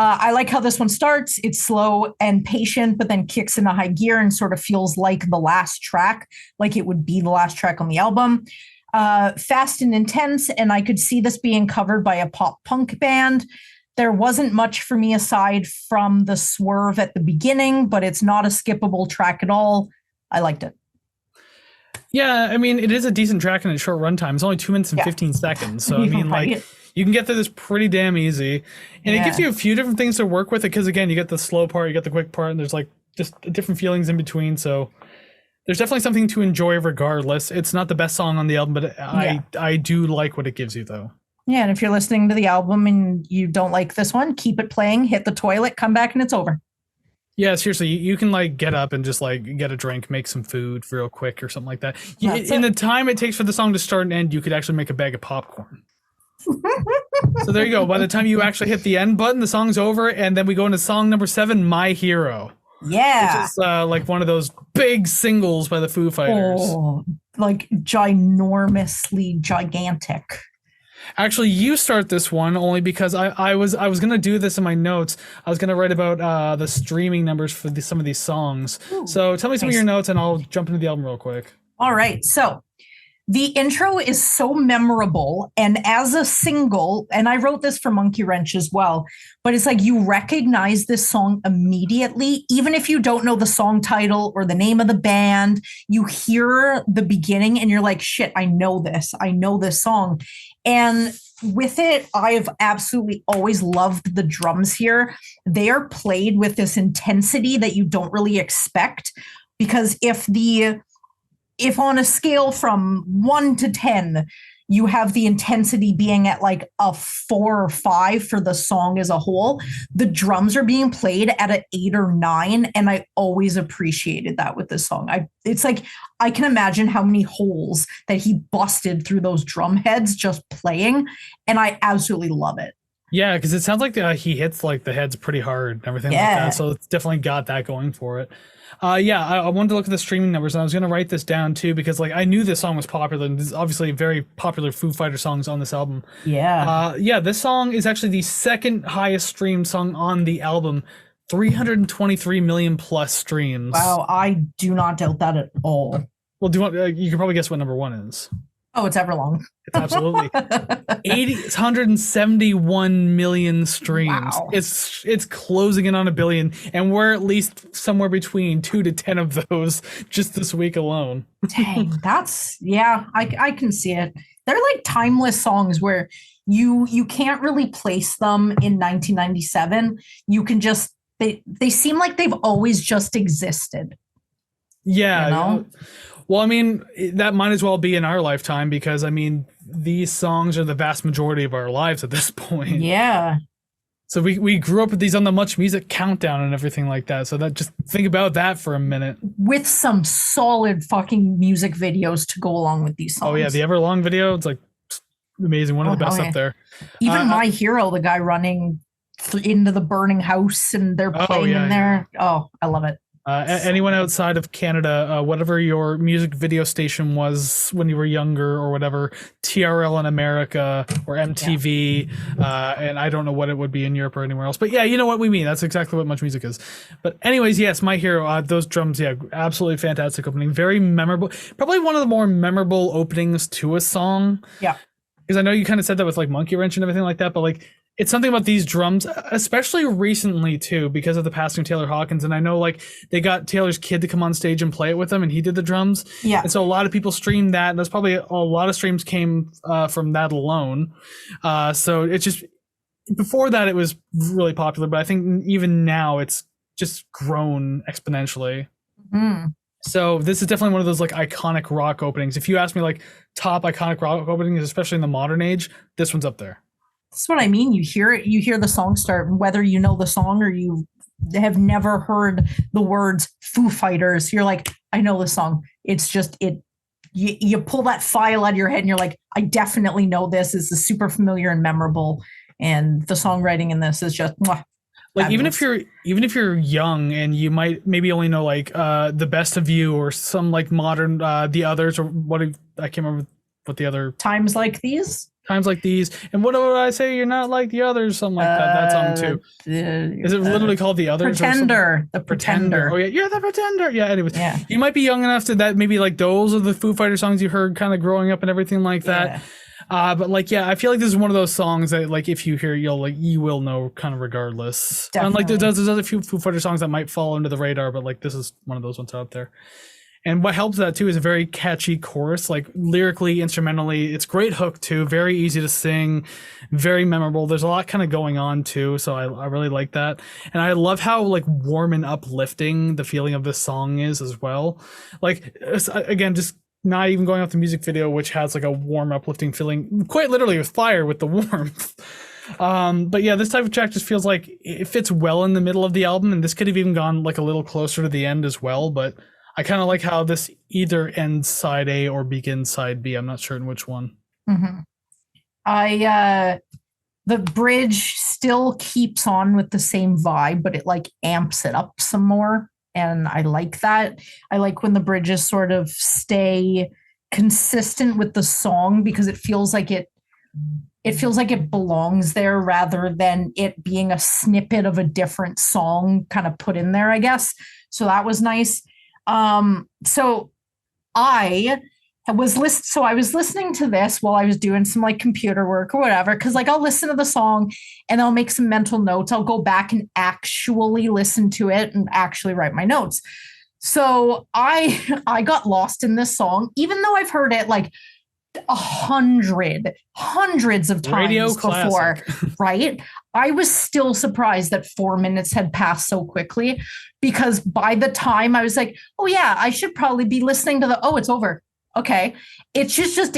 I like how this one starts. It's slow and patient, but then kicks into high gear and sort of feels like the last track, like it would be the last track on the album. Fast and intense, and I could see this being covered by a pop punk band. There wasn't much for me aside from the swerve at the beginning, but it's not a skippable track at all. I liked it. Yeah, I mean, it is a decent track in a short runtime. It's only 2 minutes and 15 seconds. So, I mean, like, you can get through this pretty damn easy. And it gives you a few different things to work with it because, again, you get the slow part, you get the quick part, and there's, like, just different feelings in between. So there's definitely something to enjoy regardless. It's not the best song on the album, but I do like what it gives you, though. Yeah, and if you're listening to the album and you don't like this one, keep it playing, hit the toilet, come back, and it's over. Yeah, seriously, you can like get up and just like get a drink, make some food real quick or something like that. In the time it takes for the song to start and end, you could actually make a bag of popcorn. So there you go. By the time you actually hit the end button, the song's over, and then we go into song number 7, My Hero. Yeah. Which is like one of those big singles by the Foo Fighters. Oh, like ginormously gigantic. Actually, you start this one only because I was gonna do this in my notes. I was gonna write about the streaming numbers for some of these songs. Ooh, so tell me some of your notes, and I'll jump into the album real quick. All right. So the intro is so memorable, and as a single, and I wrote this for Monkey Wrench as well, but it's like you recognize this song immediately, even if you don't know the song title or the name of the band. You hear the beginning, and you're like, "Shit, I know this song." And with it, I have absolutely always loved the drums here. They are played with this intensity that you don't really expect, because if on a scale from 1 to 10, you have the intensity being at like a 4 or 5 for the song as a whole, the drums are being played at an 8 or 9. And I always appreciated that with this song. It's like, I can imagine how many holes that he busted through those drum heads just playing. And I absolutely love it. Yeah, because it sounds like he hits like the heads pretty hard and everything like that. So it's definitely got that going for it. I wanted to look at the streaming numbers, and I was going to write this down too, because like I knew this song was popular, and this is obviously very popular Foo Fighters songs on this album. Yeah. This song is actually the second highest streamed song on the album, 323 million plus streams. Wow, I do not doubt that at all. Well, do you want? You can probably guess what number one is. Oh, it's Everlong. It's absolutely 871 million streams. Wow. It's closing in on 1 billion, and we're at least somewhere between 2 to 10 of those just this week alone. Dang, I can see it. They're like timeless songs where you can't really place them in 1997. You can just they seem like they've always just existed. Yeah. You know? Well, I mean, that might as well be in our lifetime because, I mean, these songs are the vast majority of our lives at this point. Yeah. So we grew up with these on the Much Music countdown and everything like that. So that just think about that for a minute. With some solid fucking music videos to go along with these songs. Oh, yeah. The Everlong video, it's like amazing. One of the best up there. Even My Hero, the guy running into the burning house and they're playing in there. Yeah. Oh, I love it. Anyone outside of Canada, whatever your music video station was when you were younger or whatever, TRL in America or MTV, and I don't know what it would be in Europe or anywhere else. But yeah, you know what we mean. That's exactly what Much Music is. But anyways, yes, My Hero, those drums, yeah, absolutely fantastic opening. Very memorable. Probably one of the more memorable openings to a song. Yeah. Because I know you kind of said that with like Monkey Wrench and everything like that, but like, it's something about these drums, especially recently too, because of the passing of Taylor Hawkins. And I know like they got Taylor's kid to come on stage and play it with them, and he did the drums. Yeah. And so a lot of people streamed that. And there's probably a lot of streams came from that alone. So it's just, before that it was really popular, but I think even now it's just grown exponentially. Mm. So this is definitely one of those like iconic rock openings. If you ask me like top iconic rock openings, especially in the modern age, this one's up there. That's what I mean. You hear it, you hear the song start, whether you know the song or you have never heard the words Foo Fighters, you're like, I know the song. It's just you pull that file out of your head and you're like, I definitely know this. This is super familiar and memorable. And the songwriting in this is just like fabulous. even if you're young and you might maybe only know like The Best of You or some like modern The Others, or I can't remember what the other Times Like These. And what would I say? You're not like the others, something like that. That song too. Is it literally called The Others? Pretender. The Pretender. Oh yeah, you're the Pretender. Yeah. Anyways, yeah. You might be young enough to that maybe like those are the Foo Fighters songs you heard kind of growing up and everything like that. Yeah. But like, yeah, I feel like this is one of those songs that like if you hear, you will know kind of regardless. Definitely. Unlike there's other few Foo Fighters songs that might fall under the radar, but like this is one of those ones out there. And what helps that too is a very catchy chorus, like lyrically, instrumentally. It's great hook too, very easy to sing, very memorable. There's a lot kind of going on too, so I really like that. And I love how like warm and uplifting the feeling of this song is as well. Like again, just not even going off the music video, which has like a warm, uplifting feeling, quite literally with fire with the warmth. But yeah, this type of track just feels like it fits well in the middle of the album, and this could have even gone like a little closer to the end as well, but I kind of like how this either ends side A or begins side B. I'm not certain which one. Mm-hmm. The bridge still keeps on with the same vibe, but it like amps it up some more. And I like that. I like when the bridges sort of stay consistent with the song because it feels like it belongs there rather than it being a snippet of a different song kind of put in there, I guess. So that was nice. So I was listening to this while I was doing some like computer work or whatever, because like I'll listen to the song and I'll make some mental notes. I'll go back and actually listen to it and actually write my notes. So I got lost in this song, even though I've heard it like hundreds of times Radio before, classic. Right? I was still surprised that 4 minutes had passed so quickly, because by the time I was like, oh yeah, I should probably be listening to it's over. Okay. It's just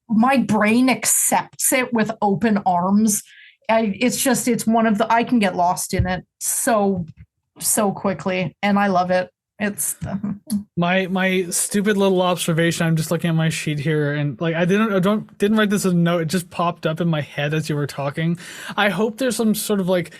my brain accepts it with open arms. It's one of I can get lost in it so quickly, and I love it. It's my stupid little observation. I'm just looking at my sheet here, and like I didn't write this as a note. It just popped up in my head as you were talking. I hope there's some sort of like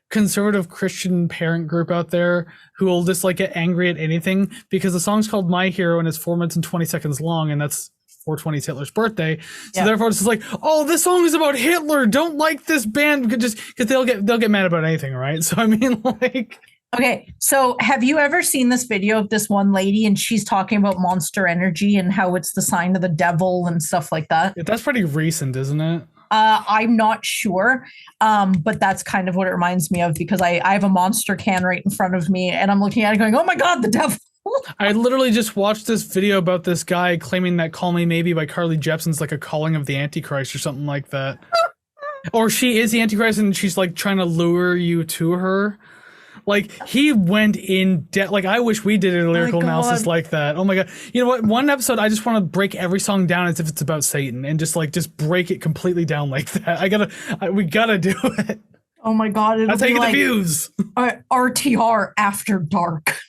conservative Christian parent group out there who will just like get angry at anything, because the song's called My Hero and it's 4 minutes and 20 seconds long, and that's 420 is Hitler's birthday. So therefore it's just like, oh, this song is about Hitler. Don't like this band because they'll get mad about anything, right? So I mean, like. Okay, so have you ever seen this video of this one lady and she's talking about Monster Energy and how it's the sign of the devil and stuff like that? Yeah, that's pretty recent, isn't it? I'm not sure, but that's kind of what it reminds me of because I have a Monster can right in front of me and I'm looking at it going, oh my God, the devil. I literally just watched this video about this guy claiming that Call Me Maybe by Carly Jepsen's like a calling of the Antichrist or something like that. Or she is the Antichrist and she's like trying to lure you to her. Like, he went in depth. Like, I wish we did a lyrical analysis like that. Oh my God. You know what? One episode, I just want to break every song down as if it's about Satan and just break it completely down like that. We gotta do it. Oh my God. I'll take the views. RTR After Dark.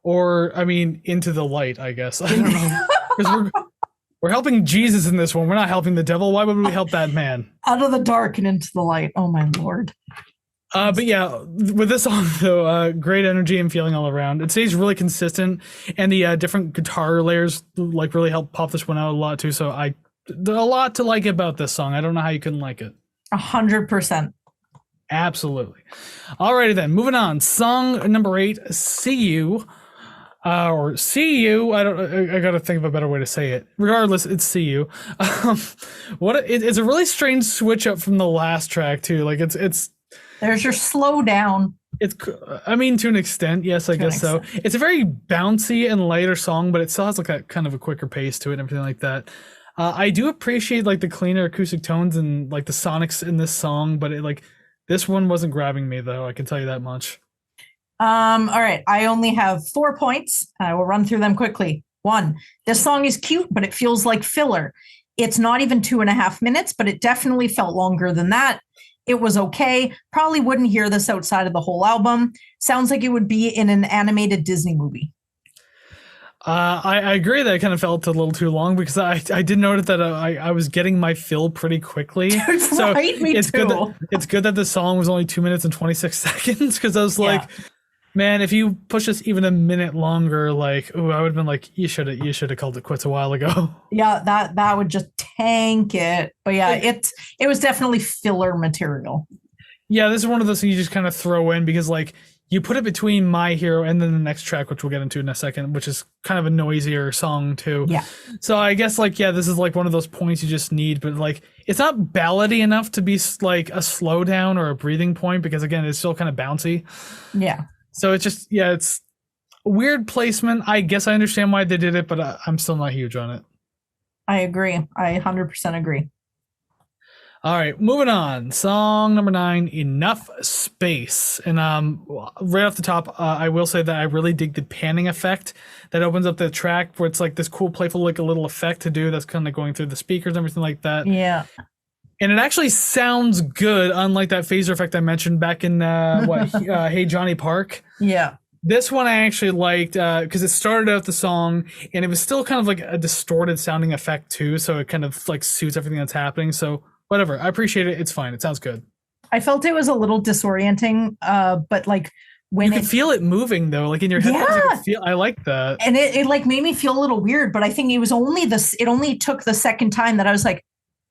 Or, I mean, Into the Light, I guess. I don't know. Because we're helping Jesus in this one. We're not helping the devil. Why would we help that man? Out of the dark and into the light. Oh my Lord. But yeah, with this song though, great energy and feeling all around. It stays really consistent, and the different guitar layers like really help pop this one out a lot too. So there's a lot to like about this song. I don't know how you couldn't like it. 100%. Absolutely. Alrighty then, moving on. Song number 8, "See You," or "See You." I gotta think of a better way to say it. Regardless, it's "See You." It's a really strange switch up from the last track too. Like it's. There's your slow down. I mean, to an extent, yes, I guess so. It's a very bouncy and lighter song, but it still has like a kind of a quicker pace to it and everything like that. I do appreciate like the cleaner acoustic tones and like the sonics in this song, but this one wasn't grabbing me though. I can tell you that much. All right. I only have 4 points. I will run through them quickly. 1, this song is cute, but it feels like filler. It's not even 2.5 minutes, but it definitely felt longer than that. It was okay. Probably wouldn't hear this outside of the whole album. Sounds like it would be in an animated Disney movie. I agree that it kind of felt a little too long because I did notice that I was getting my fill pretty quickly. So right, me too. It's good that the song was only 2 minutes and 26 seconds because I was like, man, if you push this even a minute longer, like, I would have been like, you should have called it quits a while ago. Yeah, that would just tank it. But yeah, it was definitely filler material. Yeah, this is one of those things you just kind of throw in because like you put it between My Hero and then the next track, which we'll get into in a second, which is kind of a noisier song too. Yeah. So I guess like, yeah, this is like one of those points you just need, but like it's not ballady enough to be like a slowdown or a breathing point because again, it's still kind of bouncy. Yeah. So it's just, it's weird placement. I guess I understand why they did it, but I'm still not huge on it. I agree. I 100% agree. All right, moving on. Song number 9, "Enough Space." And right off the top, I will say that I really dig the panning effect that opens up the track where it's like this cool, playful, like a little effect to do that's kind of going through the speakers and everything like that. Yeah. And it actually sounds good, unlike that phaser effect I mentioned back in Hey Johnny Park. Yeah. This one I actually liked because it started out the song and it was still kind of like a distorted sounding effect too. So it kind of like suits everything that's happening. So whatever, I appreciate it. It's fine. It sounds good. I felt it was a little disorienting, but like when you can feel it moving though, like in your headphones. I like that. And it like made me feel a little weird, but I think it was only it only took the second time that I was like,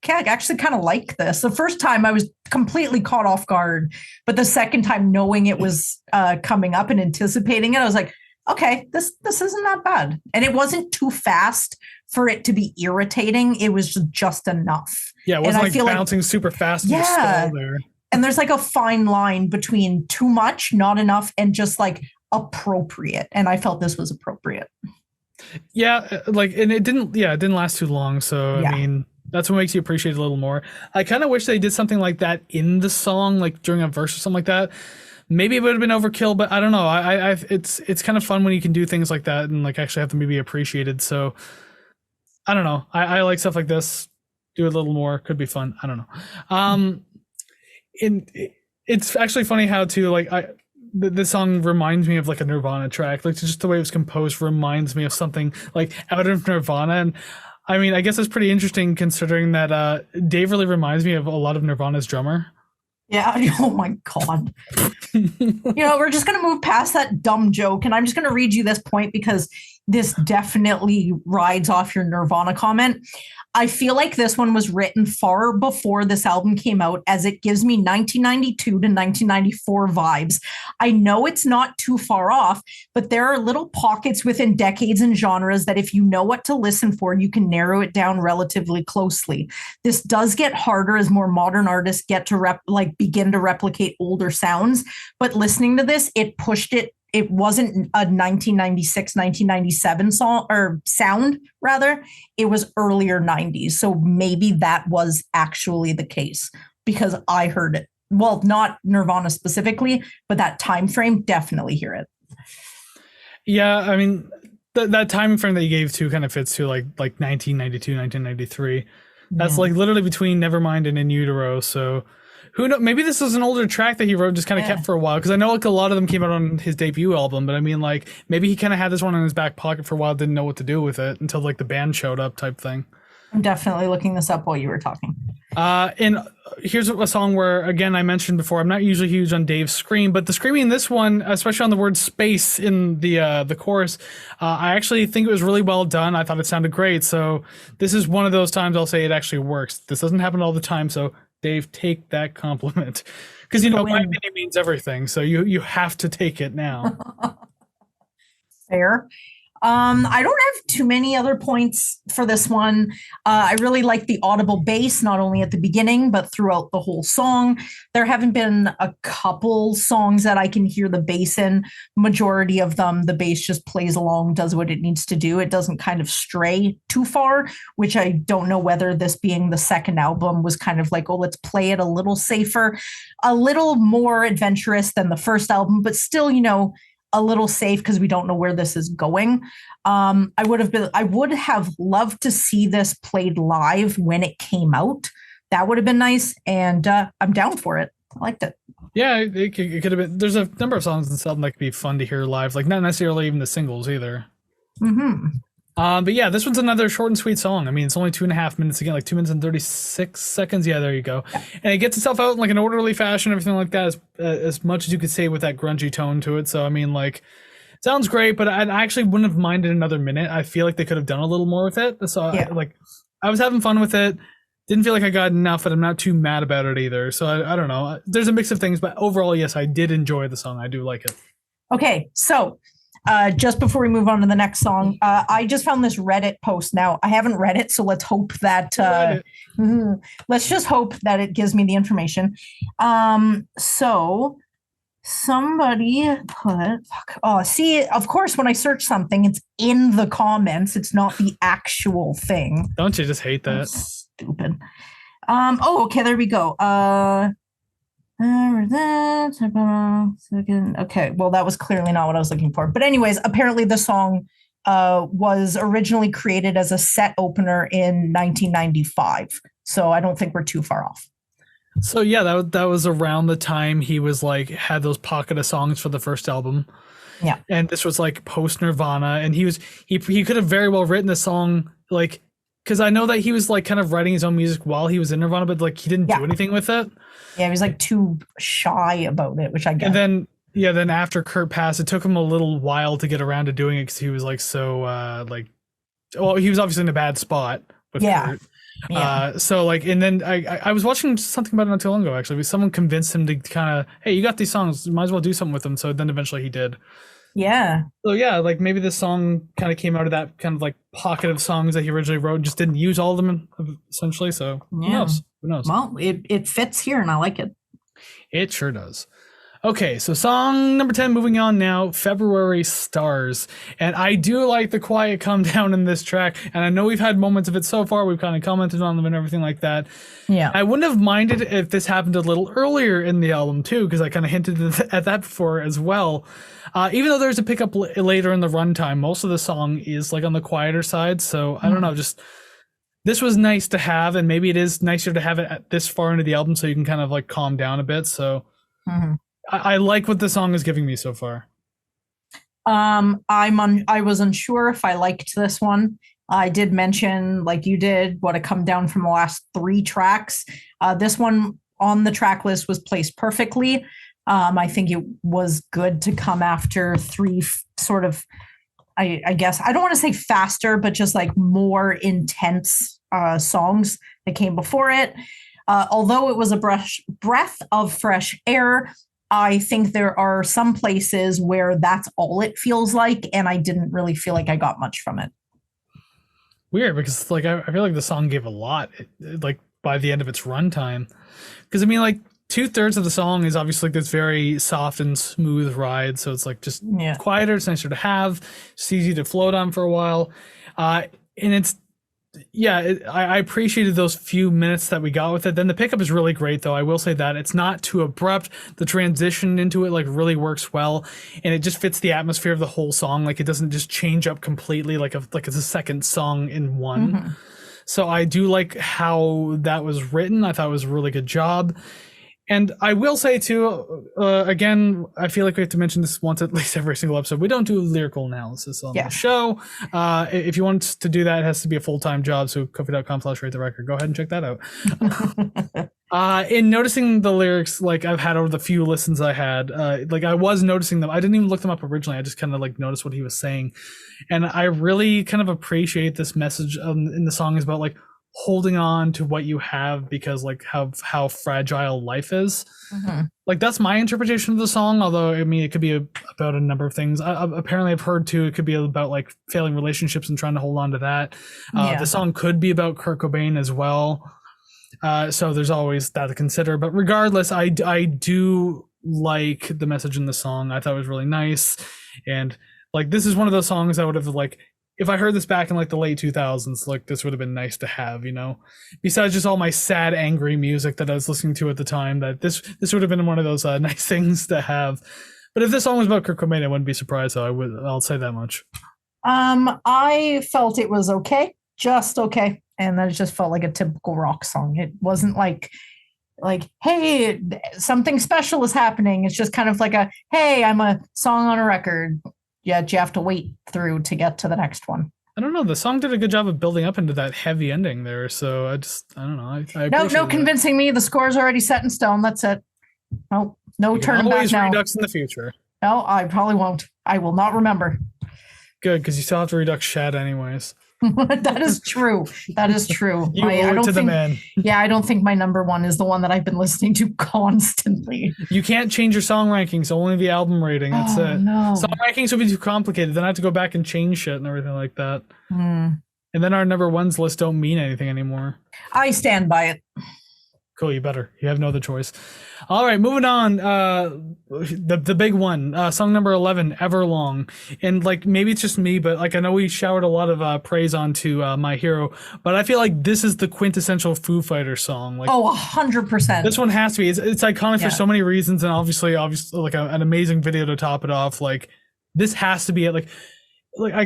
okay, I actually kind of like this. The first time I was completely caught off guard, but the second time knowing it was coming up and anticipating it, I was like, okay, this isn't that bad. And it wasn't too fast for it to be irritating. It was just enough. Yeah, it wasn't like bouncing super fast and stall there. And there's like a fine line between too much, not enough, and just like appropriate. And I felt this was appropriate. Yeah, like, and it didn't last too long. So, I mean, that's what makes you appreciate it a little more. I kind of wish they did something like that in the song, like during a verse or something like that. Maybe it would have been overkill, but I don't know. It's kind of fun when you can do things like that and like actually have them be appreciated. So I don't know. I like stuff like this. Do a little more. Could be fun. I don't know. It's actually funny how too, like this song reminds me of like a Nirvana track. Like just the way it was composed reminds me of something like out of Nirvana. And I mean, I guess it's pretty interesting considering that Dave really reminds me of a lot of Nirvana's drummer. Yeah. Oh my God. We're just going to move past that dumb joke. And I'm just going to read you this point because this definitely rides off your Nirvana comment. I feel like this one was written far before this album came out, as it gives me 1992 to 1994 vibes. I know it's not too far off, but there are little pockets within decades and genres that if you know what to listen for, you can narrow it down relatively closely. This does get harder as more modern artists get to begin to replicate older sounds, but listening to this, it pushed it. It wasn't a 1996, 1997 song or sound, rather. It was earlier 90s. So maybe that was actually the case because I heard it. Well, not Nirvana specifically, but that time frame, definitely hear it. Yeah, I mean, that time frame that you gave to kind of fits to like 1992, 1993. That's like literally between Nevermind and In Utero. So who knows? Maybe this was an older track that he wrote, just kind of kept for a while. Because I know like a lot of them came out on his debut album, but I mean, like maybe he kind of had this one in his back pocket for a while, didn't know what to do with it until like the band showed up, type thing. I'm definitely looking this up while you were talking. And here's a song where, again, I mentioned before, I'm not usually huge on Dave's scream, but the screaming in this one, especially on the word space in the chorus, I actually think it was really well done. I thought it sounded great. So this is one of those times I'll say it actually works. This doesn't happen all the time. So Dave, take that compliment. Because, you know, my opinion means everything. So you have to take it now. Fair. I don't have too many other points for this one. I really like the audible bass, not only at the beginning, but throughout the whole song. There haven't been a couple songs that I can hear the bass in. Majority of them, the bass just plays along, does what it needs to do. It doesn't kind of stray too far, which I don't know whether this being the second album was kind of like, oh, let's play it a little safer, a little more adventurous than the first album, but still, you know, a little safe because we don't know where this is going. I would have loved to see this played live when it came out. That would have been nice, and I'm down for it. I liked it. Yeah, it could have been. There's a number of songs in this album that could be fun to hear live, like not necessarily even the singles either. Mm-hmm. But yeah, this one's another short and sweet song. I mean, it's only 2.5 minutes again, like 2 minutes and 36 seconds. Yeah, there you go. Yeah. And it gets itself out in like an orderly fashion, everything like that, as much as you could say with that grungy tone to it. So, I mean, like, sounds great, but I actually wouldn't have minded another minute. I feel like they could have done a little more with it. So, yeah. I was having fun with it. Didn't feel like I got enough, but I'm not too mad about it either. So, I don't know. There's a mix of things, but overall, yes, I did enjoy the song. I do like it. Okay, so just before we move on to the next song, I just found this Reddit post. Now, I haven't read it, so let's hope that let's just hope that it gives me the information. So somebody put, see, of course, when I search something, it's in the comments. It's not the actual thing. Don't you just hate that? That's stupid. Okay, there we go. Okay, well, that was clearly not what I was looking for. But anyways, apparently the song was originally created as a set opener in 1995. So I don't think we're too far off. So yeah, that was around the time he was like had those pocket of songs for the first album. Yeah. And this was like post Nirvana, and he could have very well written a song like, because I know that he was like kind of writing his own music while he was in Nirvana, but like he didn't do anything with it. Yeah, he was like too shy about it, which I get. And then after Kurt passed, it took him a little while to get around to doing it because he was like so he was obviously in a bad spot with Kurt. Yeah. So like, and then I was watching something about it not too long ago actually. Someone convinced him to kind of, hey, you got these songs, you might as well do something with them. So then eventually he did. Yeah. So yeah, like maybe this song kind of came out of that kind of like pocket of songs that he originally wrote and just didn't use all of them essentially. So who knows? Well, it fits here and I like it. It sure does. Okay, so song number 10, moving on now, February Stars. And I do like the quiet calm down in this track. And I know we've had moments of it so far. We've kind of commented on them and everything like that. Yeah. I wouldn't have minded if this happened a little earlier in the album too, because I kind of hinted at that before as well. Even though there's a pickup later in the runtime, most of the song is like on the quieter side. So I don't know, just this was nice to have. And maybe it is nicer to have it at this far into the album so you can kind of like calm down a bit. So I like what the song is giving me so far. I was unsure if I liked this one. I did mention, like you did, what had come down from the last 3 tracks. This one on the track list was placed perfectly. I think it was good to come after 3 sort of, I guess I don't want to say faster, but just like more intense songs that came before it. Although it was a breath of fresh air, I think there are some places where that's all it feels like, and I didn't really feel like I got much from it. Weird, because like I feel like the song gave a lot, like by the end of its runtime. Because I mean, like 2/3 of the song is obviously like this very soft and smooth ride, so it's like just quieter. It's nicer to have. It's easy to float on for a while, and it's I appreciated those few minutes that we got with it. Then the pickup is really great, though. I will say that it's not too abrupt. The transition into it like really works well, and it just fits the atmosphere of the whole song. Like it doesn't just change up completely like it's a second song in one. Mm-hmm. So I do like how that was written. I thought it was a really good job. And I will say too, again, I feel like we have to mention this once at least every single episode. We don't do lyrical analysis on the show. If you want to do that, it has to be a full-time job. So Ko-fi.com/ratetherecord. Go ahead and check that out. In noticing the lyrics, like I've had over the few listens I had, like I was noticing them. I didn't even look them up originally. I just kind of like noticed what he was saying. And I really kind of appreciate this message in the song is about like holding on to what you have because like how fragile life is. Mm-hmm. Like that's my interpretation of the song, although I mean it could be about a number of things. Apparently I've heard too it could be about like failing relationships and trying to hold on to that. The song could be about Kurt Cobain as well, so there's always that to consider. But regardless, I do like the message in the song. I thought it was really nice, and like this is one of those songs I would have like if I heard this back in like the late 2000s, like this would have been nice to have, you know, besides just all my sad, angry music that I was listening to at the time, that this would have been one of those nice things to have. But if this song was about Kurt Cobain, I wouldn't be surprised. So I'll say that much. I felt it was okay, just okay. And that just felt like a typical rock song. It wasn't like, hey, something special is happening. It's just kind of like a, hey, I'm a song on a record. Yeah, you have to wait through to get to the next one. I don't know. The song did a good job of building up into that heavy ending there. So I don't know. No convincing me. The score's already set in stone. That's it. No turning back now. Redux in the future. No, I probably won't. I will not remember. Good, because you still have to redux Shad anyways. That is true. That is true. I don't think my number one is the one that I've been listening to constantly. You can't change your song rankings, only the album rating. That's it. No. Song rankings would be too complicated. Then I have to go back and change shit and everything like that. And then our number ones list don't mean anything anymore. I stand by it. Cool, you better. You have no other choice. All right, moving on. The big one, song number 11, Everlong. And like maybe it's just me, but like I know we showered a lot of praise onto My Hero, but I feel like this is the quintessential Foo Fighters song. Like 100%. This one has to be. It's iconic for so many reasons, and obviously like an amazing video to top it off. Like this has to be it. Like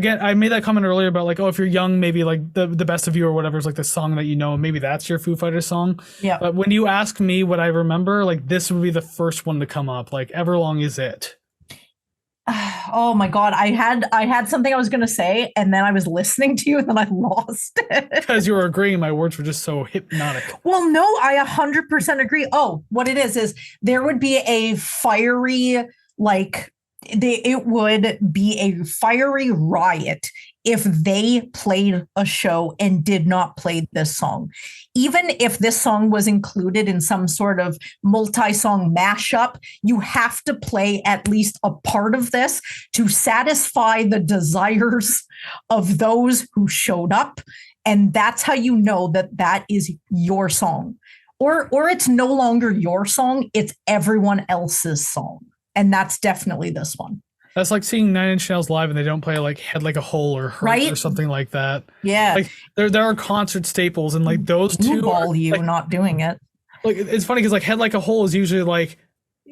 I made that comment earlier about like, oh, if you're young, maybe like the best of you or whatever is like the song that you know, and maybe that's your Foo Fighters song. Yeah. But when you ask me what I remember, like this would be the first one to come up. Like Everlong is it. Oh my God. I had something I was gonna say, and then I was listening to you and then I lost it. Because you were agreeing, my words were just so hypnotic. Well, no, I 100% agree. Oh, what it is there would be a fiery it would be a fiery riot if they played a show and did not play this song. Even if this song was included in some sort of multi-song mashup, you have to play at least a part of this to satisfy the desires of those who showed up. And that's how you know that is your song. Or it's no longer your song, it's everyone else's song. And that's definitely this one. That's like seeing Nine Inch Nails live and they don't play like Head Like a Hole or Hurt or something like that. Yeah. Like there are concert staples, and like those two are like, not doing it. Like it's funny because like Head Like a Hole is usually like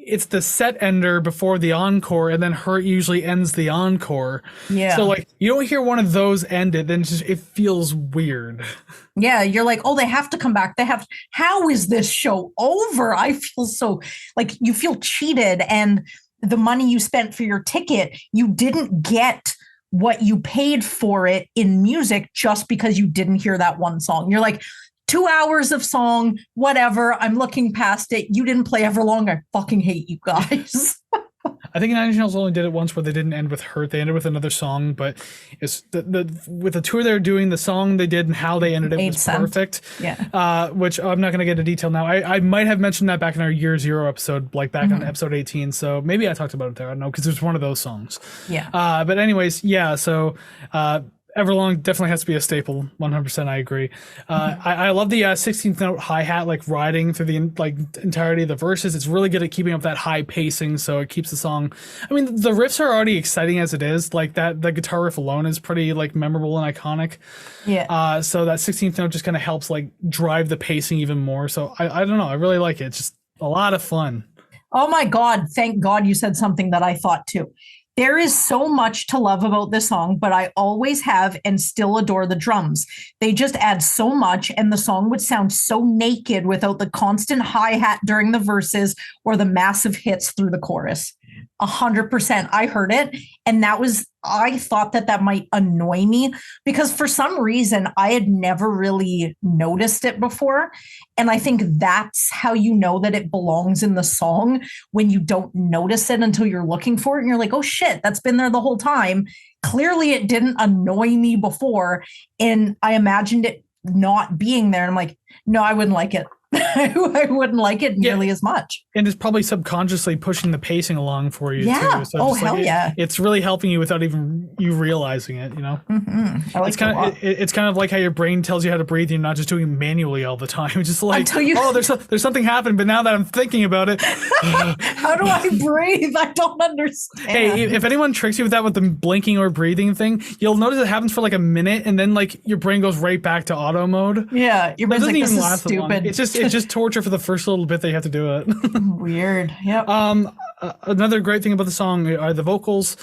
it's the set ender before the encore, and then Hurt usually ends the encore. Yeah. So like you don't hear one of those ended, then it feels weird. Yeah, you're like, oh, they have to come back. How is this show over? I feel so like you feel cheated, and the money you spent for your ticket, you didn't get what you paid for it in music just because you didn't hear that one song. You're like, 2 hours of song, whatever. I'm looking past it. You didn't play Everlong. I fucking hate you guys. I think Nine Inch Nails only did it once where they didn't end with Hurt. They ended with another song, but it's with the tour they're doing, the song they did and how they ended it was perfect. Yeah. Which I'm not going to get into detail now. I might have mentioned that back in our Year Zero episode, like back on episode 18. So maybe I talked about it there. I don't know, because it's one of those songs. Yeah. But anyways, yeah. So Everlong definitely has to be a staple. 100%, I agree. I love the 16th note hi-hat, like riding through the entirety of the verses. It's really good at keeping up that high pacing, so it keeps the song. I mean, the riffs are already exciting as it is. Like that, the guitar riff alone is pretty like memorable and iconic. Yeah. So that 16th note just kind of helps like drive the pacing even more. So I don't know. I really like it. It's just a lot of fun. Oh my God. Thank God you said something that I thought too. There is so much to love about this song, but I always have and still adore the drums. They just add so much, and the song would sound so naked without the constant hi-hat during the verses or the massive hits through the chorus. 100%. I heard it, and I thought that might annoy me because for some reason I had never really noticed it before. And I think that's how you know that it belongs in the song, when you don't notice it until you're looking for it and you're like, oh shit, that's been there the whole time. Clearly it didn't annoy me before, and I imagined it not being there. And I'm like, no, I wouldn't like it. I wouldn't like it nearly as much. And it's probably subconsciously pushing the pacing along for you too. So oh, hell yeah. It's really helping you without even you realizing it, you know? Mm-hmm. I like it's kind of like how your brain tells you how to breathe and you're not just doing it manually all the time. It's just like, there's something happened, but now that I'm thinking about it. How do I breathe? I don't understand. Hey, if anyone tricks you with that with the blinking or breathing thing, you'll notice it happens for like a minute and then like your brain goes right back to auto mode. Yeah. Your brain's like, this is stupid. It's just torture for the first little bit that you have to do it. Weird. Yep. Another great thing about the song are the vocals.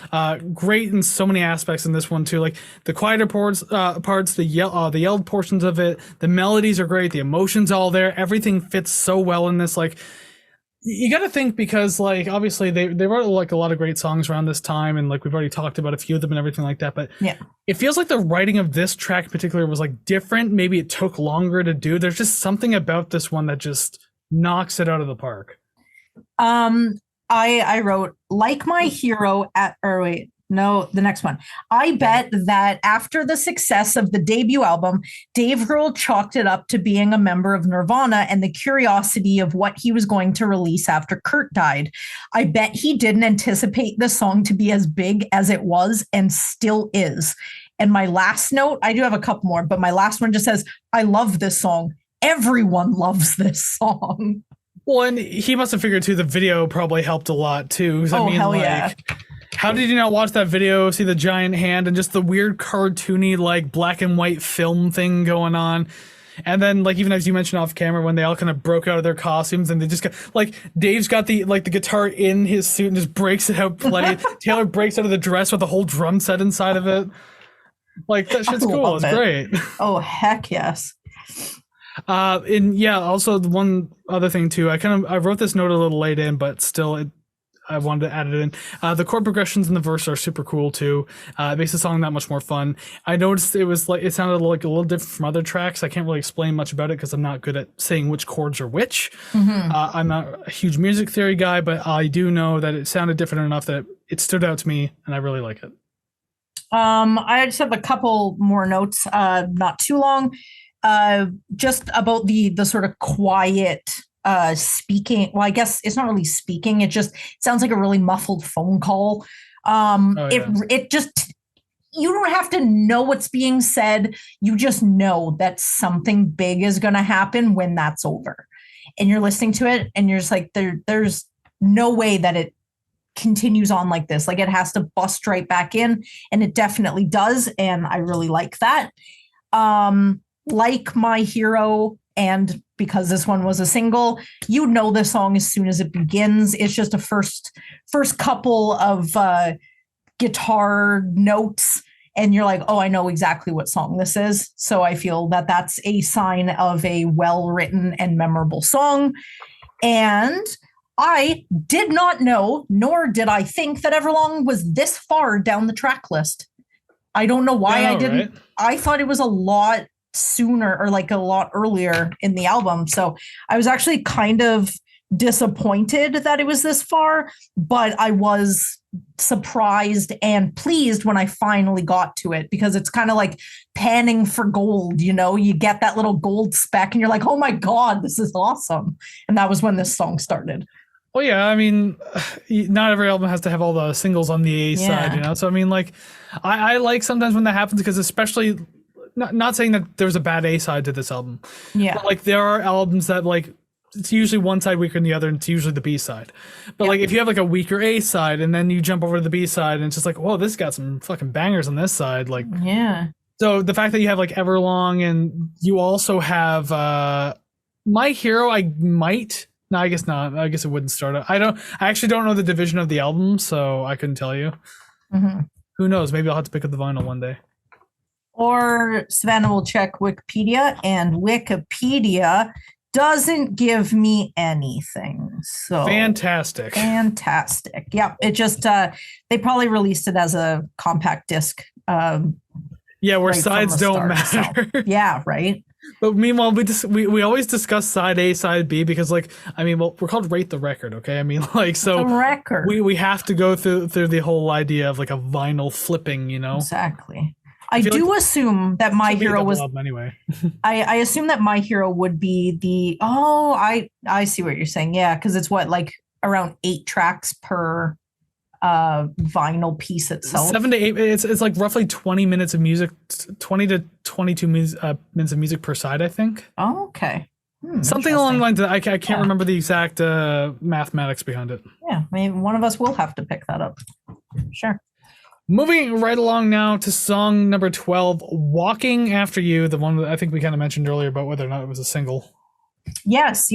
Great in so many aspects in this one too. Like the quieter parts, the yelled portions of it. The melodies are great. The emotions all there. Everything fits so well in this. Like you got to think, because like obviously they wrote like a lot of great songs around this time, and like we've already talked about a few of them and everything like that. But yeah, it feels like the writing of this track in particular was like different. Maybe it took longer to do. There's just something about this one that just knocks it out of the park. I wrote like my hero the next one. I bet that after the success of the debut album, Dave Grohl chalked it up to being a member of Nirvana and the curiosity of what he was going to release after Kurt died. I bet he didn't anticipate the song to be as big as it was and still is. And my last note, I do have a couple more, but my last one just says, I love this song. Everyone loves this song. Well, and he must have figured too, the video probably helped a lot too. Hell yeah. How did you not watch that video, see the giant hand and just the weird cartoony like black and white film thing going on? And then like even as you mentioned off camera, when they all kind of broke out of their costumes and they just got like Dave's got the guitar in his suit and just breaks it out playing. Taylor breaks out of the dress with a whole drum set inside of it. Like that shit's cool. It's great. Oh heck yes. And yeah, also the one other thing too, I wrote this note a little late in, but still I wanted to add it in. The chord progressions in the verse are super cool too. It makes the song that much more fun. I noticed it sounded like a little different from other tracks. I can't really explain much about it because I'm not good at saying which chords are which. Mm-hmm. I'm not a huge music theory guy, but I do know that it sounded different enough that it stood out to me, and I really like it. I just have a couple more notes, not too long. Just about the sort of quiet speaking. Well, I guess it's not really speaking. It sounds like a really muffled phone call. It just, you don't have to know what's being said. You just know that something big is going to happen when that's over. And you're listening to it and you're just like, there's no way that it continues on like this. Like it has to bust right back in, and it definitely does. And I really like that. Like my hero, and because this one was a single, you know the song as soon as it begins. It's just a first couple of guitar notes, and you're like, oh, I know exactly what song this is. So I feel that that's a sign of a well-written and memorable song. And I did not know, nor did I think that Everlong was this far down the track list. I don't know why I didn't. Right? I thought it was a lot sooner or like a lot earlier in the album. So I was actually kind of disappointed that it was this far, but I was surprised and pleased when I finally got to it, because it's kind of like panning for gold. You get that little gold speck and you're like, oh my God, this is awesome. And that was when this song started. Well, yeah, I mean, not every album has to have all the singles on the A side, So I mean, like, I like sometimes when that happens, because especially not saying that there's a bad A side to this album. Yeah. But like there are albums that like it's usually one side weaker than the other, and it's usually the B side. But like if you have like a weaker A side and then you jump over to the B side and it's just like, whoa, this got some fucking bangers on this side. Like, yeah. So the fact that you have like Everlong and you also have My Hero, I guess not. I guess it wouldn't start out. I actually don't know the division of the album, so I couldn't tell you. Mm-hmm. Who knows? Maybe I'll have to pick up the vinyl one day. Or Savannah will check Wikipedia, and Wikipedia doesn't give me anything. So fantastic. Yep. It just they probably released it as a compact disc. Yeah, where sides don't matter. So. Yeah, right. But meanwhile, we always discuss side A, side B, because like, I mean, well, we're called Rate the Record, okay? I mean, like, so the record. We have to go through the whole idea of like a vinyl flipping, Exactly. I do assume that My Hero was anyway. I assume that My Hero would be I see what you're saying. Yeah, because it's like around 8 tracks per vinyl piece itself. 7 to 8. It's like roughly 20 minutes of music, 20 to 22 minutes of music per side, I think. Oh, okay. Something along the lines of that. I can't remember the exact mathematics behind it. Yeah, maybe one of us will have to pick that up. Sure. Moving right along now to song number 12, Walking After You, the one that I think we kind of mentioned earlier about whether or not it was a single. Yes.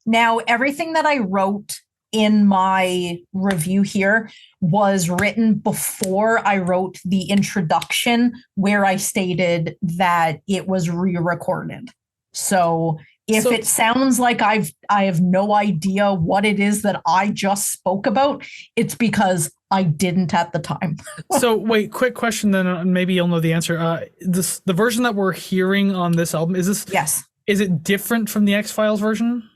Now, everything that I wrote in my review here was written before I wrote the introduction, where I stated that it was re-recorded. So if it sounds like I have no idea what it is that I just spoke about, it's because I didn't at the time. So wait, quick question then, maybe you'll know the answer. The version that we're hearing on this album, Yes. Is it different from the X-Files version?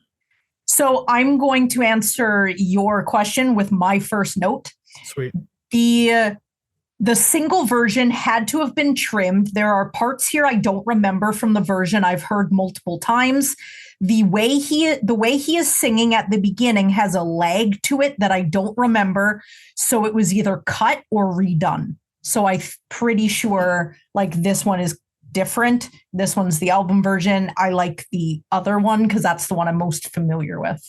So I'm going to answer your question with my first note. Sweet. The single version had to have been trimmed. There are parts here I don't remember from the version I've heard multiple times. The way he is singing at the beginning has a lag to it that I don't remember. So it was either cut or redone. So I'm pretty sure like this one is different. This one's the album version. I like the other one because that's the one I'm most familiar with.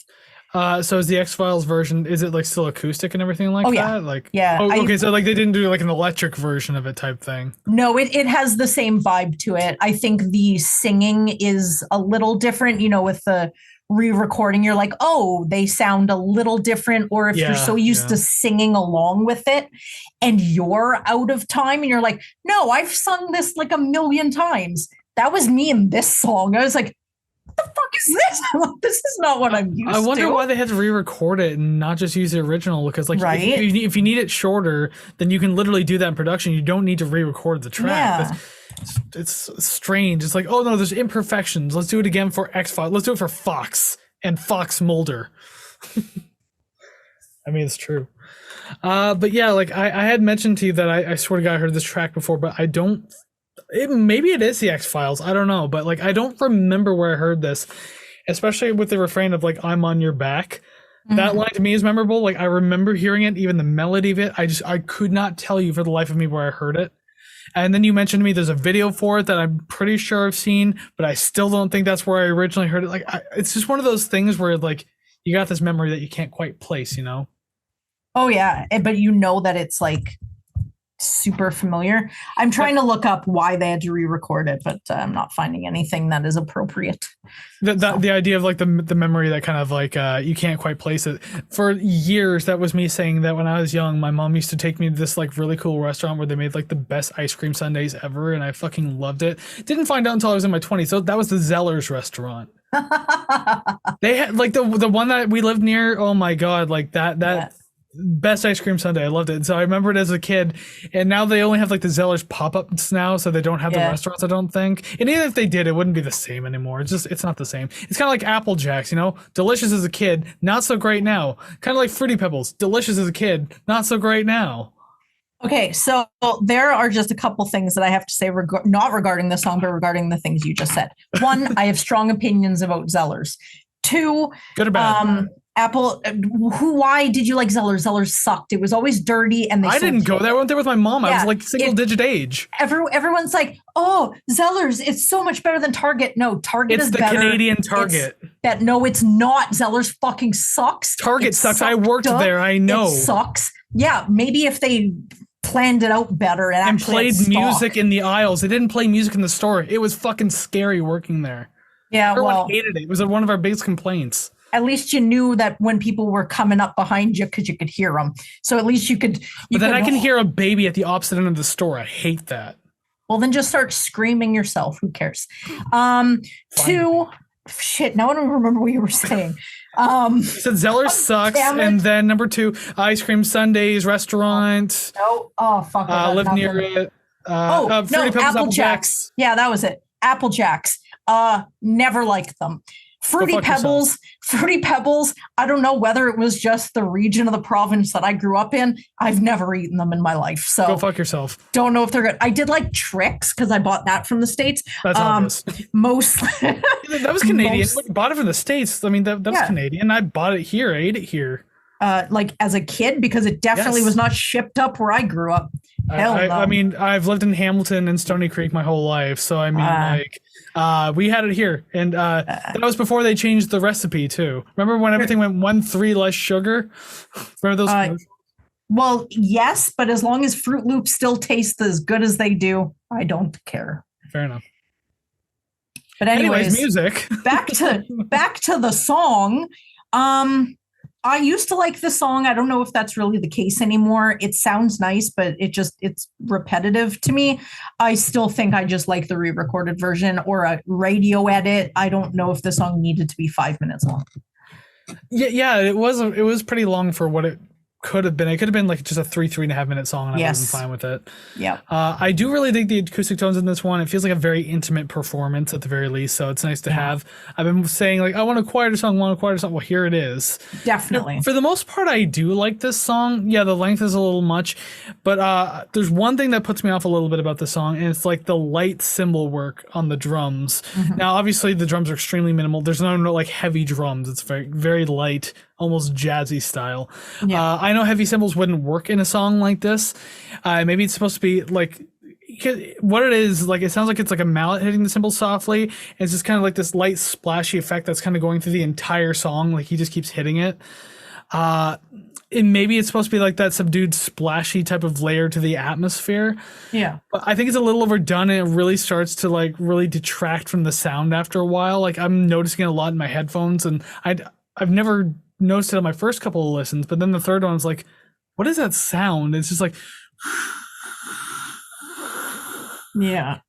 So is the X-Files version, is it like still acoustic and everything like that? Yeah. Like, yeah. Oh, okay, so like they didn't do like an electric version of it type thing. No, it has the same vibe to it. I think the singing is a little different, with the re-recording. You're like, oh, they sound a little different. Or if you're so used to singing along with it and you're out of time and you're like, no, I've sung this like a million times. That was me in this song. I was like, the fuck is this? This is not what I'm used to. I wonder why they had to re-record it and not just use the original, because like if you need it shorter, then you can literally do that in production. You don't need to re-record the track. Yeah. It's strange. It's like, oh no, there's imperfections. Let's do it again for X-Files. Let's do it for Fox and Fox Mulder. I mean, it's true. But yeah, like I had mentioned to you that I swear to God I heard this track before, but I don't. Maybe it is the X-Files. I don't know. But like, I don't remember where I heard this, especially with the refrain of like, I'm on your back. Mm-hmm. That line to me is memorable. Like I remember hearing it, even the melody of it. I could not tell you for the life of me where I heard it. And then you mentioned to me there's a video for it that I'm pretty sure I've seen, but I still don't think that's where I originally heard it. Like it's just one of those things where like you got this memory that you can't quite place, Oh yeah. But that it's like super familiar. I'm trying to look up why they had to re-record it, but I'm not finding anything that is appropriate. The idea of like the memory that kind of like you can't quite place it. For years, that was me saying that when I was young, my mom used to take me to this like really cool restaurant where they made like the best ice cream sundaes ever, and I fucking loved it. Didn't find out until I was in my 20s. So that was the Zeller's restaurant. They had like the one that we lived near. Oh my God, like that. Best ice cream sundae. I loved it. So I remember it as a kid, and now they only have like the Zeller's pop-ups now, so they don't have the restaurants, I don't think. And even if they did, it wouldn't be the same anymore. It's not the same. It's kind of like Apple Jacks, delicious as a kid, not so great now. Kind of like Fruity Pebbles, delicious as a kid, not so great now. Okay, so there are just a couple things that I have to say, not regarding the song, but regarding the things you just said. One, I have strong opinions about Zellers. Two, good or bad? Apple. Why did you like Zellers? Zellers sucked. It was always dirty, and I didn't go there. I went there with my mom. I was like single-digit age. Everyone's like, "Oh, Zellers, it's so much better than Target." No, Target is better. It's the Canadian Target. No, it's not. Zellers fucking sucks. Target sucks. I worked there. I know. It sucks. Yeah, maybe if they planned it out better and played music in the aisles. They didn't play music in the store. It was fucking scary working there. Yeah, everyone hated it. It was one of our biggest complaints. At least you knew that when people were coming up behind you, because you could hear them. So at least you could. But then I can hear a baby at the opposite end of the store. I hate that. Well, then just start screaming yourself. Who cares? Two, shit. Now I don't remember what you were saying. You said Zeller sucks, and then number 2, ice cream sundaes restaurant. Fuck. Live near it. Apple Jacks. Yeah, that was it. Apple Jacks. Never liked them. Fruity Pebbles. I don't know whether it was just the region of the province that I grew up in. I've never eaten them in my life. So go fuck yourself. Don't know if they're good. I did like Trix because I bought that from the States. That's obvious. Mostly. That was Canadian. Bought it from the States. I mean, that was Canadian. I bought it here. I ate it here. Like as a kid, because it definitely was not shipped up where I grew up. Hell no. I mean, I've lived in Hamilton and Stony Creek my whole life. So I mean, we had it here, and that was before they changed the recipe too. Remember when everything went 1-3 less sugar? Remember those? Well, yes, but as long as Fruit Loops still taste as good as they do, I don't care. Fair enough. But anyways, music. back to the song. I used to like the song. I don't know if that's really the case anymore. It sounds nice, but it's repetitive to me. I still think I just like the re-recorded version or a radio edit. I don't know if the song needed to be 5 minutes long. Yeah, it was pretty long for what it could have been. It could have been like just a 3.5 minute song, and I wasn't fine with it. Yeah. I do really dig the acoustic tones in this one. It feels like a very intimate performance at the very least, so it's nice to have. I've been saying like I want a quieter song. Well, here it is. Definitely. Now, for the most part, I do like this song. Yeah, the length is a little much, but there's one thing that puts me off a little bit about the song, and it's like the light cymbal work on the drums. Mm-hmm. Now, obviously, the drums are extremely minimal. There's no like heavy drums. It's very, very light, almost jazzy style. Yeah. I know heavy cymbals wouldn't work in a song like this. Maybe it's supposed to be like what it is. Like it sounds like it's like a mallet hitting the cymbal softly. And it's just kind of like this light splashy effect that's kind of going through the entire song. Like he just keeps hitting it. And maybe it's supposed to be like that subdued splashy type of layer to the atmosphere. Yeah. But I think it's a little overdone, and it really starts to like really detract from the sound after a while. Like I'm noticing it a lot in my headphones, and I've never noticed it on my first couple of listens, but then the third one was like, what is that sound? It's just like, yeah.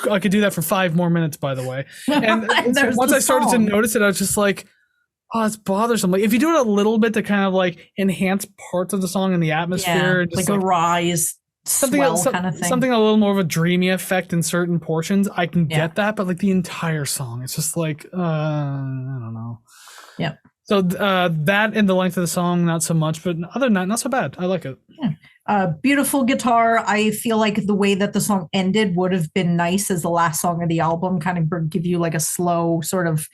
I could do that for 5 more minutes, by the way. And once I started to notice it, I was just like, oh, it's bothersome. Like if you do it a little bit to kind of like enhance parts of the song and the atmosphere, just like a rise, something kind of thing. Something a little more of a dreamy effect in certain portions, I can get that, but like the entire song, it's just like, I don't know. Yeah. So that and the length of the song, not so much, but other than that, not so bad. I like it. Yeah. Beautiful guitar. I feel like the way that the song ended would have been nice as the last song of the album, kind of give you like a slow, sort of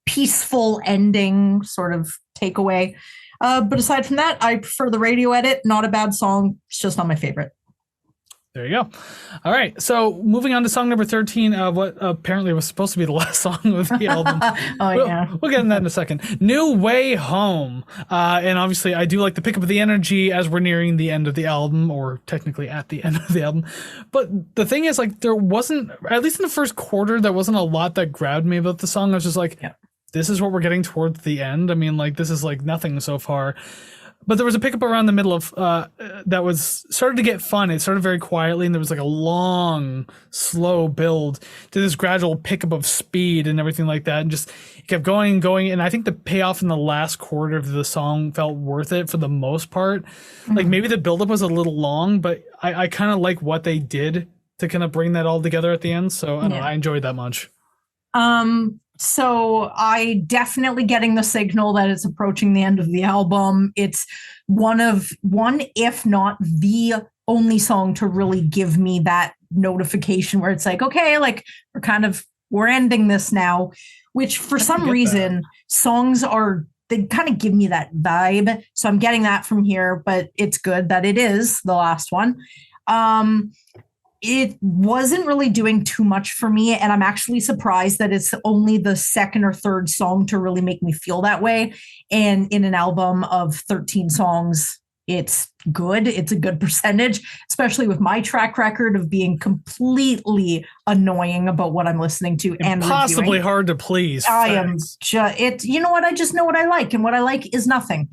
peaceful ending sort of takeaway. But aside from that, I prefer the radio edit. Not a bad song. It's just not my favorite. There you go. All right. So moving on to song number 13, what apparently was supposed to be the last song of the album. We'll get into that in a second. New Way Home. And obviously I do like the pickup of the energy as we're nearing the end of the album, or technically at the end of the album. But the thing is, like, there wasn't, at least in the first quarter, there wasn't a lot that grabbed me about the song. I was just like, this is what we're getting towards the end. I mean, like, this is like nothing so far. But there was a pickup around the middle of that was started to get fun. It started very quietly, and there was like a long, slow build to this gradual pickup of speed and everything like that, and just it kept going and going. And I think the payoff in the last quarter of the song felt worth it for the most part. Like maybe the buildup was a little long, but I kind of like what they did to kind of bring that all together at the end. So I don't know, I enjoyed that much. So I definitely getting the signal that it's approaching the end of the album. It's one, if not the only song to really give me that notification where it's like, okay, like we're ending this now, which for some reason songs they kind of give me that vibe. So I'm getting that from here, but it's good that it is the last one. It wasn't really doing too much for me, and I'm actually surprised that it's only the second or third song to really make me feel that way. And in an album of 13 songs, it's good. It's a good percentage, especially with my track record of being completely annoying about what I'm listening to and possibly reviewing. Hard to please. I am you know what? I just know what I like, and what I like is nothing.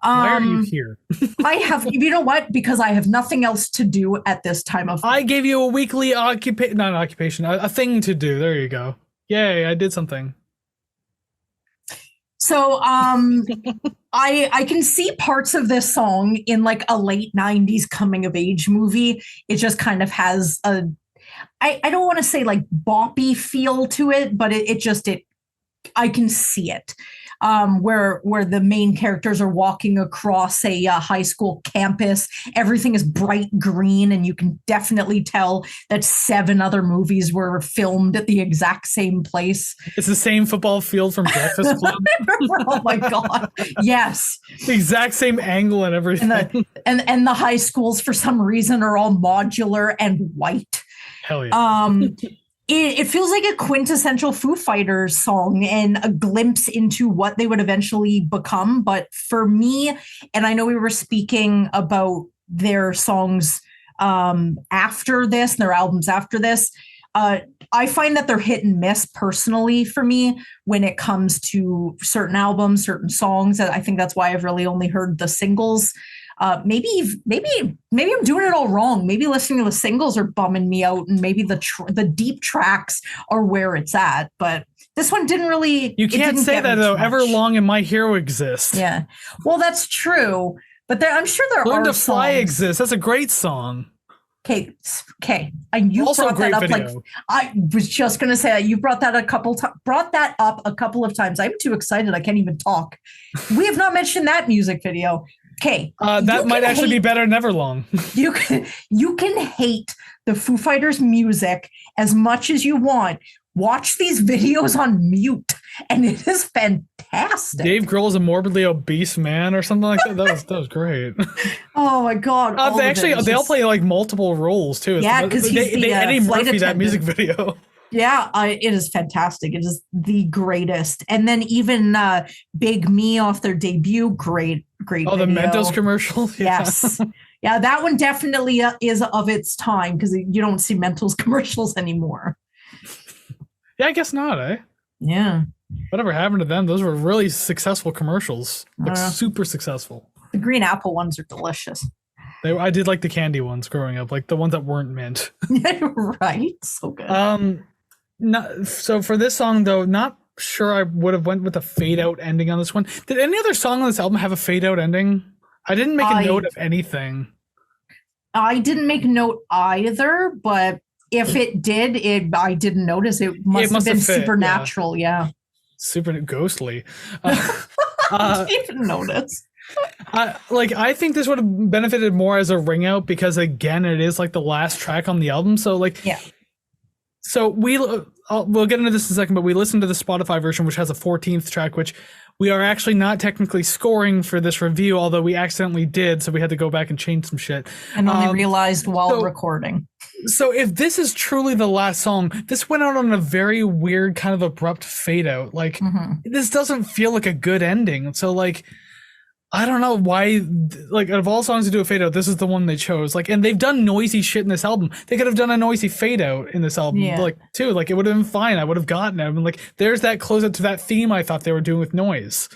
Why are you here? You know what? Because I have nothing else to do at this time of. I gave you a weekly a thing to do. There you go. Yay, I did something. So, I can see parts of this song in like a late 90s coming of age movie. It just kind of has I don't want to say like boppy feel to it, but I can see it. Where the main characters are walking across a high school campus. Everything is bright green, and you can definitely tell that 7 other movies were filmed at the exact same place. It's the same football field from Breakfast Club. Oh my God. Yes. The exact same angle and everything. And the high schools, for some reason, are all modular and white. Hell yeah. It feels like a quintessential Foo Fighters song and a glimpse into what they would eventually become. But for me, and I know we were speaking about their songs after this, their albums after this, I find that they're hit and miss personally for me when it comes to certain albums, certain songs. I think that's why I've really only heard the singles. Maybe I'm doing it all wrong. Maybe listening to the singles are bumming me out, and maybe the deep tracks are where it's at. But this one didn't really. You can't say that though. Everlong and My Hero exist. Yeah, well, that's true. But I'm sure there Learn are. to Fly songs. exists. That's a great song. Okay. And you also brought that up video. like I was just gonna say that you brought that up a couple of times. I'm too excited. I can't even talk. We have not mentioned that music video. Okay. That might actually be better than Everlong. You can hate the Foo Fighters music as much as you want. Watch these videos on mute, and it is fantastic. Dave Grohl is a morbidly obese man or something like that. That was great. Oh my God. They all play like multiple roles too. Yeah, because they Eddie Murphy attendant. that music video. Yeah, it is fantastic. It is the greatest. And then even Big Me off their debut, great Oh, the video. Mentos commercial? Yeah. Yes. Yeah, that one definitely is of its time, because you don't see Mentos commercials anymore. Yeah, I guess not, eh? Yeah. Whatever happened to them? Those were really successful commercials. Like super successful. The green apple ones are delicious. I did like the candy ones growing up, like the ones that weren't mint. Right? So good. So for this song though, not sure I would have went with a fade out ending on this one. Did any other song on this album have a fade out ending? I didn't make a note of anything. I didn't make a note either, but if it did, I didn't notice. It must have been fit, supernatural. Yeah. Super ghostly. I didn't even notice. I think this would have benefited more as a ring out, because again, it is like the last track on the album. So yeah. So we'll get into this in a second, but we listened to the Spotify version, which has a 14th track, which we are actually not technically scoring for this review, although we accidentally did, so we had to go back and change some shit. And only realized while recording. So if this is truly the last song, this went out on a very weird kind of abrupt fade out. Like this doesn't feel like a good ending. So like, I don't know why, like, out of all songs to do a fade out, this is the one they chose. Like, and they've done noisy shit in this album. They could have done a noisy fade out in this album, like, too. Like, it would have been fine. I would have gotten it. I mean, like, there's that closeout to that theme I thought they were doing with noise.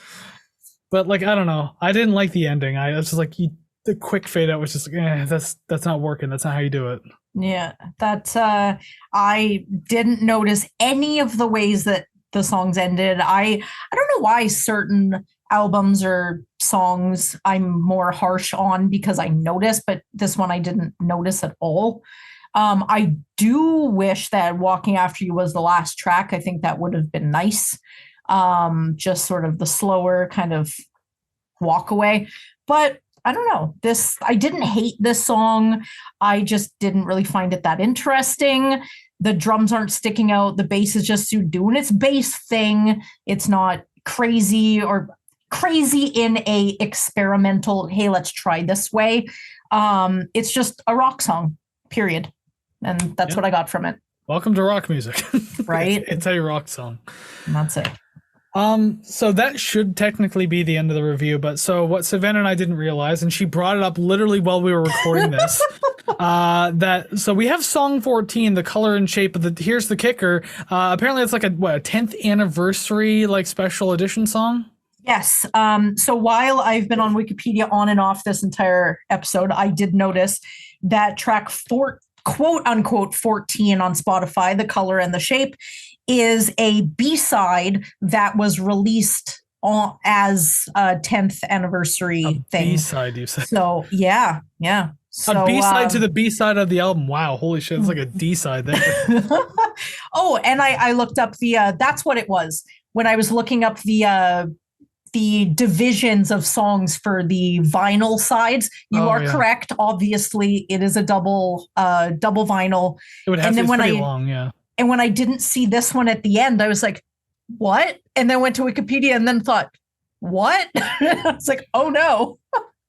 But like, I don't know. I didn't like the ending. I was just like, the quick fade out was just like, that's not working. That's not how you do it. Yeah, I didn't notice any of the ways that the songs ended. I don't know why certain albums or songs I'm more harsh on because I notice, but this one I didn't notice at all. I do wish that Walking After You was the last track. I think that would have been nice. Just sort of the slower kind of walk away. But I don't know. I didn't hate this song. I just didn't really find it that interesting. The drums aren't sticking out. The bass is just doing its bass thing. It's not crazy in a experimental, hey, let's try this way. It's just a rock song, period. And that's what I got from it. Welcome to rock music. Right? It's a rock song. And that's it. So that should technically be the end of the review, but so what Savannah and I didn't realize, and she brought it up literally while we were recording this, so we have song 14, The Color and Shape, but here's the kicker. Apparently it's like a 10th anniversary, like special edition song? Yes. So while I've been on Wikipedia on and off this entire episode, I did notice that track quote unquote 14 on Spotify, The Color and the Shape, is a B-side that was released as a 10th anniversary thing. B-side, you said. So yeah. So, a B-side to the B-side of the album. Wow, holy shit, it's like a D-side there. Oh, and I looked up that's what it was. When I was looking up the divisions of songs for the vinyl sides, you are correct. Obviously, it is a double vinyl. It would have to be pretty long, yeah. And when I didn't see this one at the end, I was like, what? And then went to Wikipedia and then thought, what? I was like, oh no.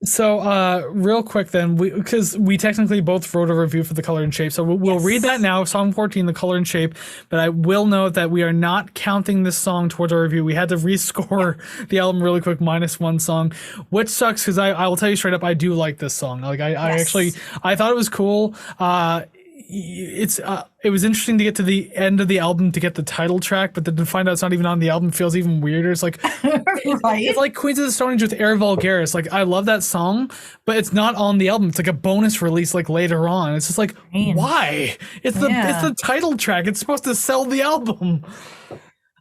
So real quick then, because we technically both wrote a review for The Color and Shape, so we'll read that now, song 14, The Color and Shape, but I will note that we are not counting this song towards our review. We had to rescore the album really quick, -1 song, which sucks because I will tell you straight up, I do like this song. Like I actually thought it was cool. It was interesting to get to the end of the album to get the title track, but then to find out it's not even on the album feels even weirder. It's like right? It's like Queens of the Stone Age with Air Vulgaris. Like I love that song, but it's not on the album. It's like a bonus release like later on. It's just like why? It's the title track. It's supposed to sell the album.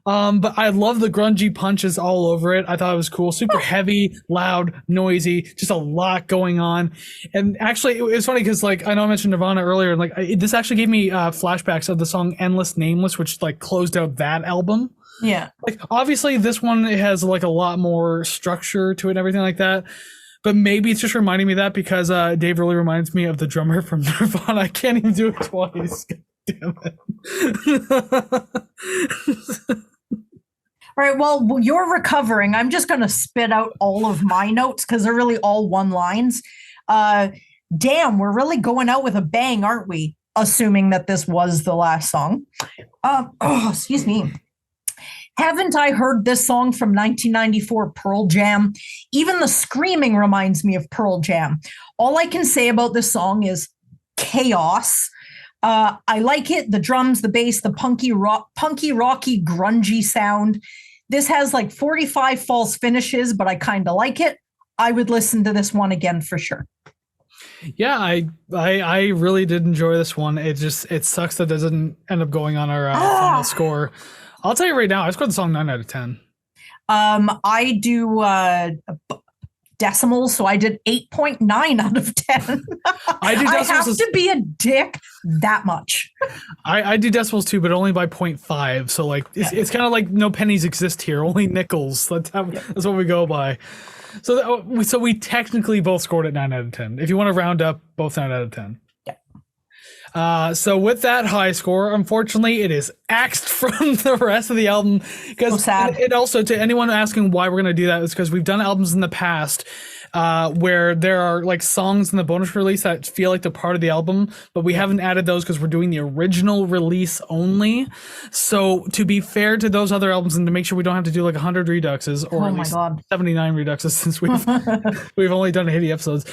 But I love the grungy punches all over it. I thought it was cool. Super heavy, loud, noisy, just a lot going on. And actually, it was funny because, like, I know I mentioned Nirvana earlier, and like this actually gave me flashbacks of the song "Endless Nameless," which like closed out that album. Yeah. Like, obviously, this one has like a lot more structure to it and everything like that. But maybe it's just reminding me of that because Dave really reminds me of the drummer from Nirvana. I can't even do it twice. God damn it. All right, well, you're recovering. I'm just going to spit out all of my notes because they're really all one lines. Damn, we're really going out with a bang, aren't we? Assuming that this was the last song. Excuse me. Haven't I heard this song from 1994 Pearl Jam? Even the screaming reminds me of Pearl Jam. All I can say about this song is chaos. I like it. The drums, the bass, the punky, rocky, grungy sound. This has like 45 false finishes, but I kind of like it. I would listen to this one again for sure. Yeah, I really did enjoy this one. It sucks that it doesn't end up going on our final score. I'll tell you right now, I scored the song 9 out of 10. I do decimals, so I did 8.9 out of 10. I have to be a dick that much. I do decimals too, but only by 0.5. So like it's kind of like no pennies exist here, only nickels. That's what we go by. So we technically both scored at 9 out of 10. If you want to round up, both 9 out of 10. So with that high score, unfortunately, it is axed from the rest of the album because it also, to anyone asking why we're going to do that, is because we've done albums in the past where there are like songs in the bonus release that feel like they're part of the album, but we haven't added those because we're doing the original release only. So to be fair to those other albums and to make sure we don't have to do like 100 reduxes or at least 79 reduxes since we've only done 80 episodes,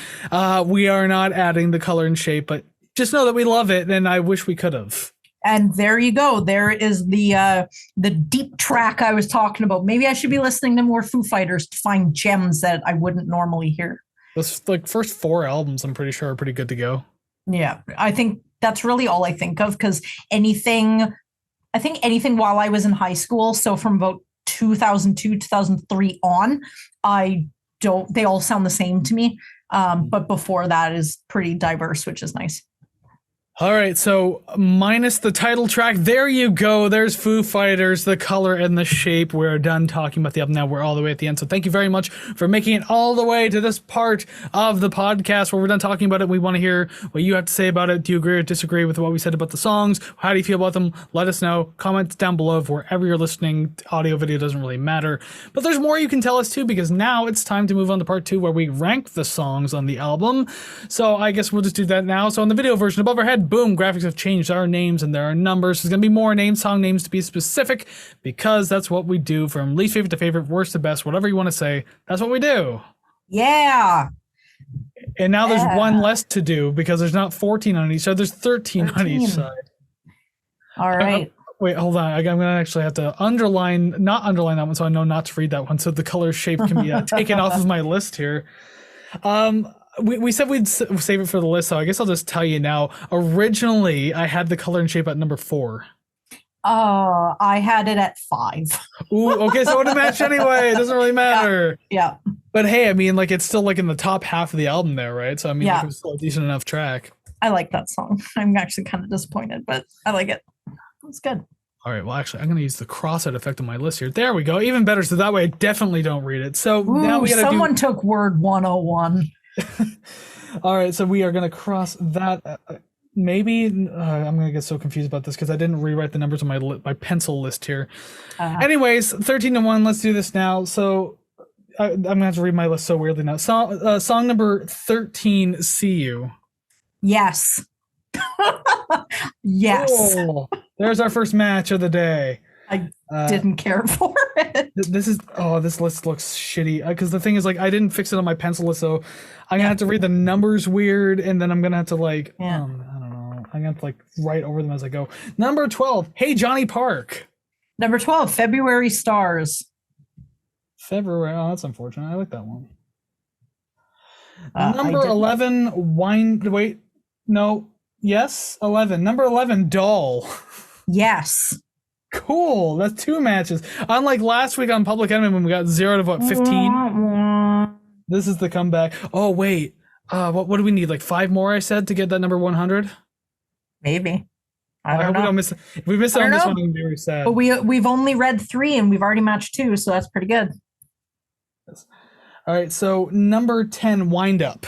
we are not adding The Color and Shape, but just know that we love it, and I wish we could have. And there you go. There is the deep track I was talking about. Maybe I should be listening to more Foo Fighters to find gems that I wouldn't normally hear. Those like first 4 albums, I'm pretty sure, are pretty good to go. Yeah, I think that's really all I think of, because anything while I was in high school, so from about 2002, 2003 on, they all sound the same to me. But before that is pretty diverse, which is nice. All right, so minus the title track, there you go. There's Foo Fighters, the color and the shape. We're done talking about the album now. We're all the way at the end. So thank you very much for making it all the way to this part of the podcast where we're done talking about it. We want to hear what you have to say about it. Do you agree or disagree with what we said about the songs? How do you feel about them? Let us know. Comments down below of wherever you're listening. Audio, video doesn't really matter. But there's more you can tell us too, because now it's time to move on to part 2 where we rank the songs on the album. So I guess we'll just do that now. So in the video version above our head, boom, graphics have changed. There are names and there are numbers. There's going to be more names, song names to be specific, because that's what we do from least favorite to favorite, worst to best, whatever you want to say. That's what we do. Yeah. And now there's one less to do because there's not 14 on each side. There's 13 on each side. All right. Wait, hold on. I'm going to actually have to not underline that one so I know not to read that one. So the color shape can be taken off of my list here. We said we'd save it for the list, so I guess I'll just tell you now. Originally, I had the color and shape at number 4. I had it at 5. Ooh, okay, so it would have matched anyway. It doesn't really matter. Yeah. But hey, I mean, like, it's still like in the top half of the album there, right? So I mean, like, it was still a decent enough track. I like that song. I'm actually kind of disappointed, but I like it. It's good. All right, well, actually, I'm going to use the cross-out effect on my list here. There we go. Even better, so that way I definitely don't read it. So now we got to someone took word 101. All right, so we are going to cross that. Maybe I'm going to get so confused about this because I didn't rewrite the numbers on my pencil list here. Anyways, 13-1. Let's do this now. So I'm going to have to read my list so weirdly now. Song number 13, "See You." Yes. Yes. Oh, there's our first match of the day. I didn't care for it. This list looks shitty because the thing is, like, I didn't fix it on my pencil list, so I'm gonna have to read the numbers weird, and then I'm gonna have to I don't know. I'm gonna have to like write over them as I go. Number 12, "Hey Johnny Park." Number 12, "February Stars." February. Oh, that's unfortunate. I like that one. Number 11, Wait, no. Yes, 11. Number 11, "Doll." Yes. Cool. That's 2 matches. Unlike last week on Public Enemy when we got 0 to 15. This is the comeback. Oh wait. What do we need? Like 5 more? I said to get that number 100. Maybe. I hope we don't miss it. If we miss it on this one, I'm gonna be very sad. But we've only read 3 and we've already matched 2, so that's pretty good. Yes. All right. So number 10, "Wind Up."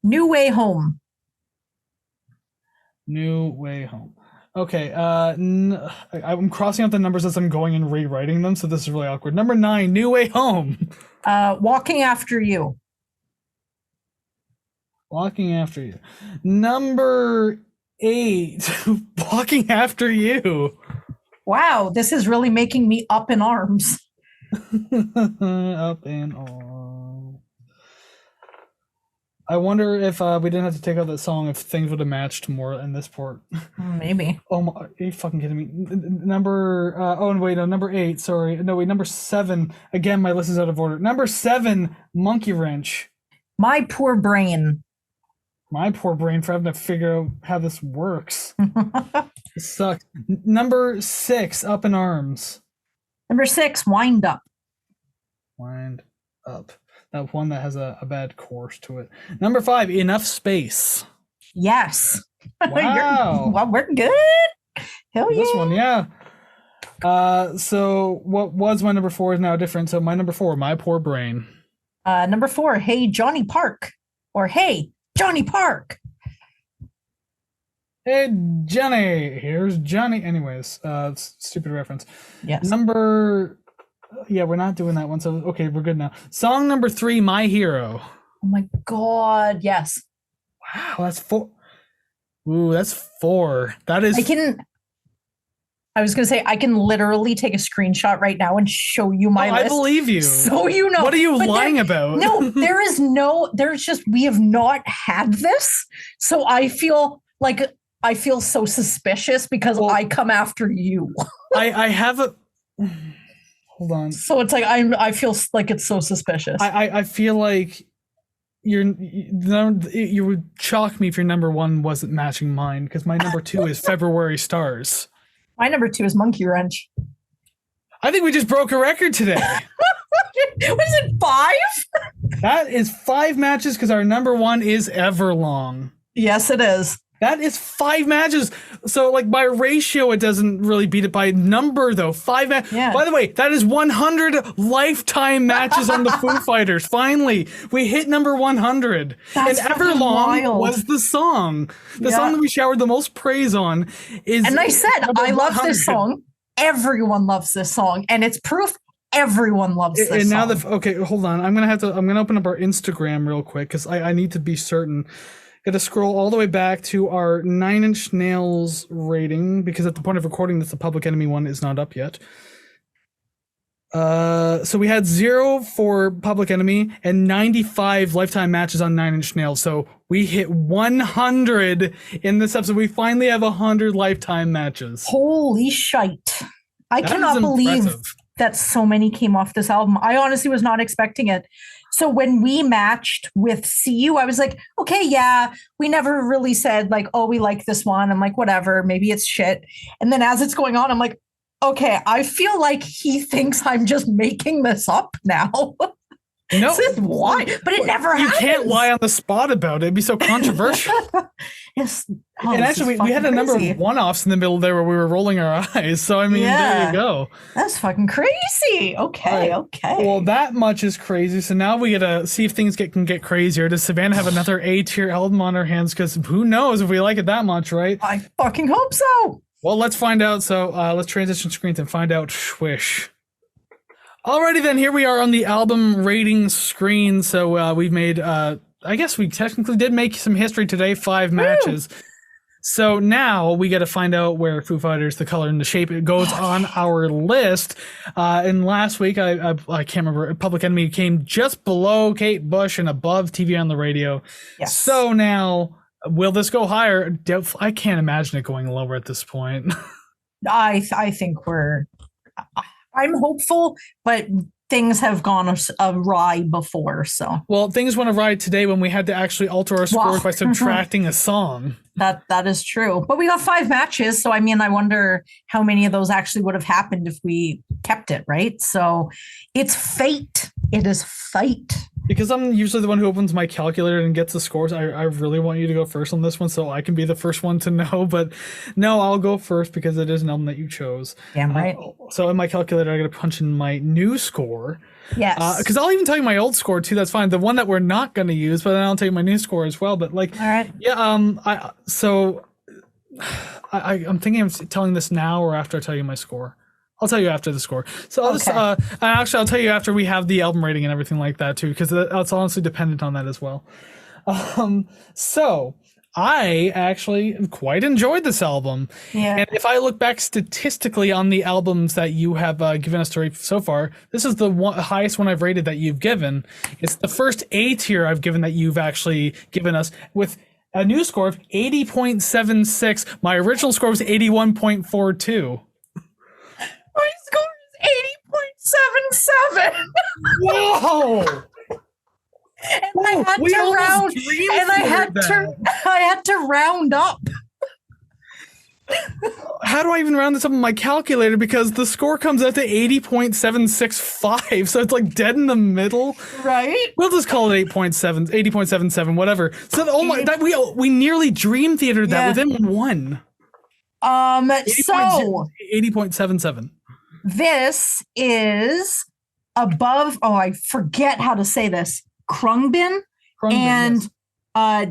"New Way Home." New Way Home. Okay, I'm crossing out the numbers as I'm going and rewriting them, so this is really awkward. Number 9, "New Way Home." "Walking After You." Walking After You. Number 8, "Walking After You." Wow, this is really making me up in arms. Up in arms. I wonder if we didn't have to take out that song, if things would have matched more in this part. Maybe. Oh my, are you fucking kidding me? Number 8, sorry. No, wait, number 7. Again, my list is out of order. Number 7, "Monkey Wrench." My Poor Brain. My poor brain for having to figure out how this works. It sucks. Number 6, "Up in Arms." Number 6, "Wind Up." Wind Up. That one that has a bad chorus to it. Number 5, "Enough Space." Yes. Wow. Well, we're good. Hell yeah. This one, yeah. So what was my number 4 is now different. So my number 4, "My Poor Brain." Number 4, "Hey Johnny Park," or "Hey Johnny Park." Hey Johnny, here's Johnny. Anyways, stupid reference. Yes. We're not doing that one. So okay, we're good now. Song number 3, "My Hero." Oh my God. Yes. Wow, that's 4. Ooh, that's 4. That is. I was going to say, I can literally take a screenshot right now and show you my list. I believe you. So you know. What are you lying about? No, there's just, we have not had this. So I feel like I feel so suspicious because I come after you. I have a hold on. So it's like I feel like it's so suspicious. I feel like you would shock me if your number one wasn't matching mine, because my number two is February Stars. My number two is Monkey Wrench. I think we just broke a record today. Was it 5? That is 5 matches, because our number one is Everlong. Yes, it is. That is 5 matches. So, like, by ratio, it doesn't really beat it by number, though. 5 matches. Yeah. By the way, that is 100 lifetime matches on the Foo Fighters. Finally, we hit number 100. That's and Everlong wild. was the song. The song that we showered the most praise on is. And I said, I love 100. this song. Everyone loves this song. And it's proof everyone loves this and now song. okay, hold on. I'm gonna open up our Instagram real quick, because I need to be certain. Gotta scroll all the way back to our 9 Inch Nails rating, because at the point of recording this, the Public Enemy one is not up yet. So we had 0 for Public Enemy and 95 lifetime matches on 9 Inch Nails. So we hit 100 in this episode. We finally have 100 lifetime matches. Holy shite. I That cannot is believe impressive. that so many came off this album. I honestly was not expecting it. So when we matched with See You, I was like, okay, yeah, we never really said like, oh, we like this one. I'm like, whatever, maybe it's shit. And then as it's going on, I'm like, okay, I feel like he thinks I'm just making this up now. No, This is why, but it never you happens. can't lie on the spot about it. It'd be so controversial. Yes. And actually, we had a number of one-offs in the middle there where we were rolling our eyes. So, I mean, there you go. That's fucking crazy. Okay, okay. Well, that much is crazy. So now we gotta see if things can get crazier. Does Savannah have another A-tier album on her hands? Because who knows if we like it that much, right? I fucking hope so. Well, let's find out. So let's transition screens and find out. Swish. Alrighty then, here we are on the album rating screen. So we've made, I guess we technically did make some history today, 5 matches. So now we got to find out where Foo Fighters, The Color and the Shape, it goes on our list. And last week, I can't remember, Public Enemy came just below Kate Bush and above TV on the Radio. Yes. So now, will this go higher? I can't imagine it going lower at this point. I think I'm hopeful, but things have gone awry before. So Well, things went awry today when we had to actually alter our scores by subtracting a song. that is true. But we got 5 matches, so I mean, I wonder how many of those actually would have happened if we kept it, right? So it's fate. It is fate. Because I'm usually the one who opens my calculator and gets the scores, I really want you to go first on this one so I can be the first one to know. But no, I'll go first because it is an album that you chose. Damn right. So in my calculator, I got to punch in my new score. Yes. Because I'll even tell you my old score too. That's fine. The one that we're not going to use, but then I'll tell you my new score as well. But like, all right. Yeah. I'm thinking of telling this now or after I tell you my score. I'll tell you after the score. So I'll just, I'll tell you after we have the album rating and everything like that too, because it's honestly dependent on that as well. So I actually quite enjoyed this album. Yeah. And if I look back statistically on the albums that you have given us to rate so far, this is the highest one I've rated that you've given. It's the first A tier I've given that you've actually given us with a new score of 80.76. My original score was 81.42. My score is 80.77. Whoa! And I had to round up. How do I even round this up in my calculator? Because the score comes out to 80.765, so it's like dead in the middle. Right? We'll just call it 80.77, whatever. So we nearly dream theatered that within one. 80.77. This is above, I forget how to say this, Krungbin, and yes.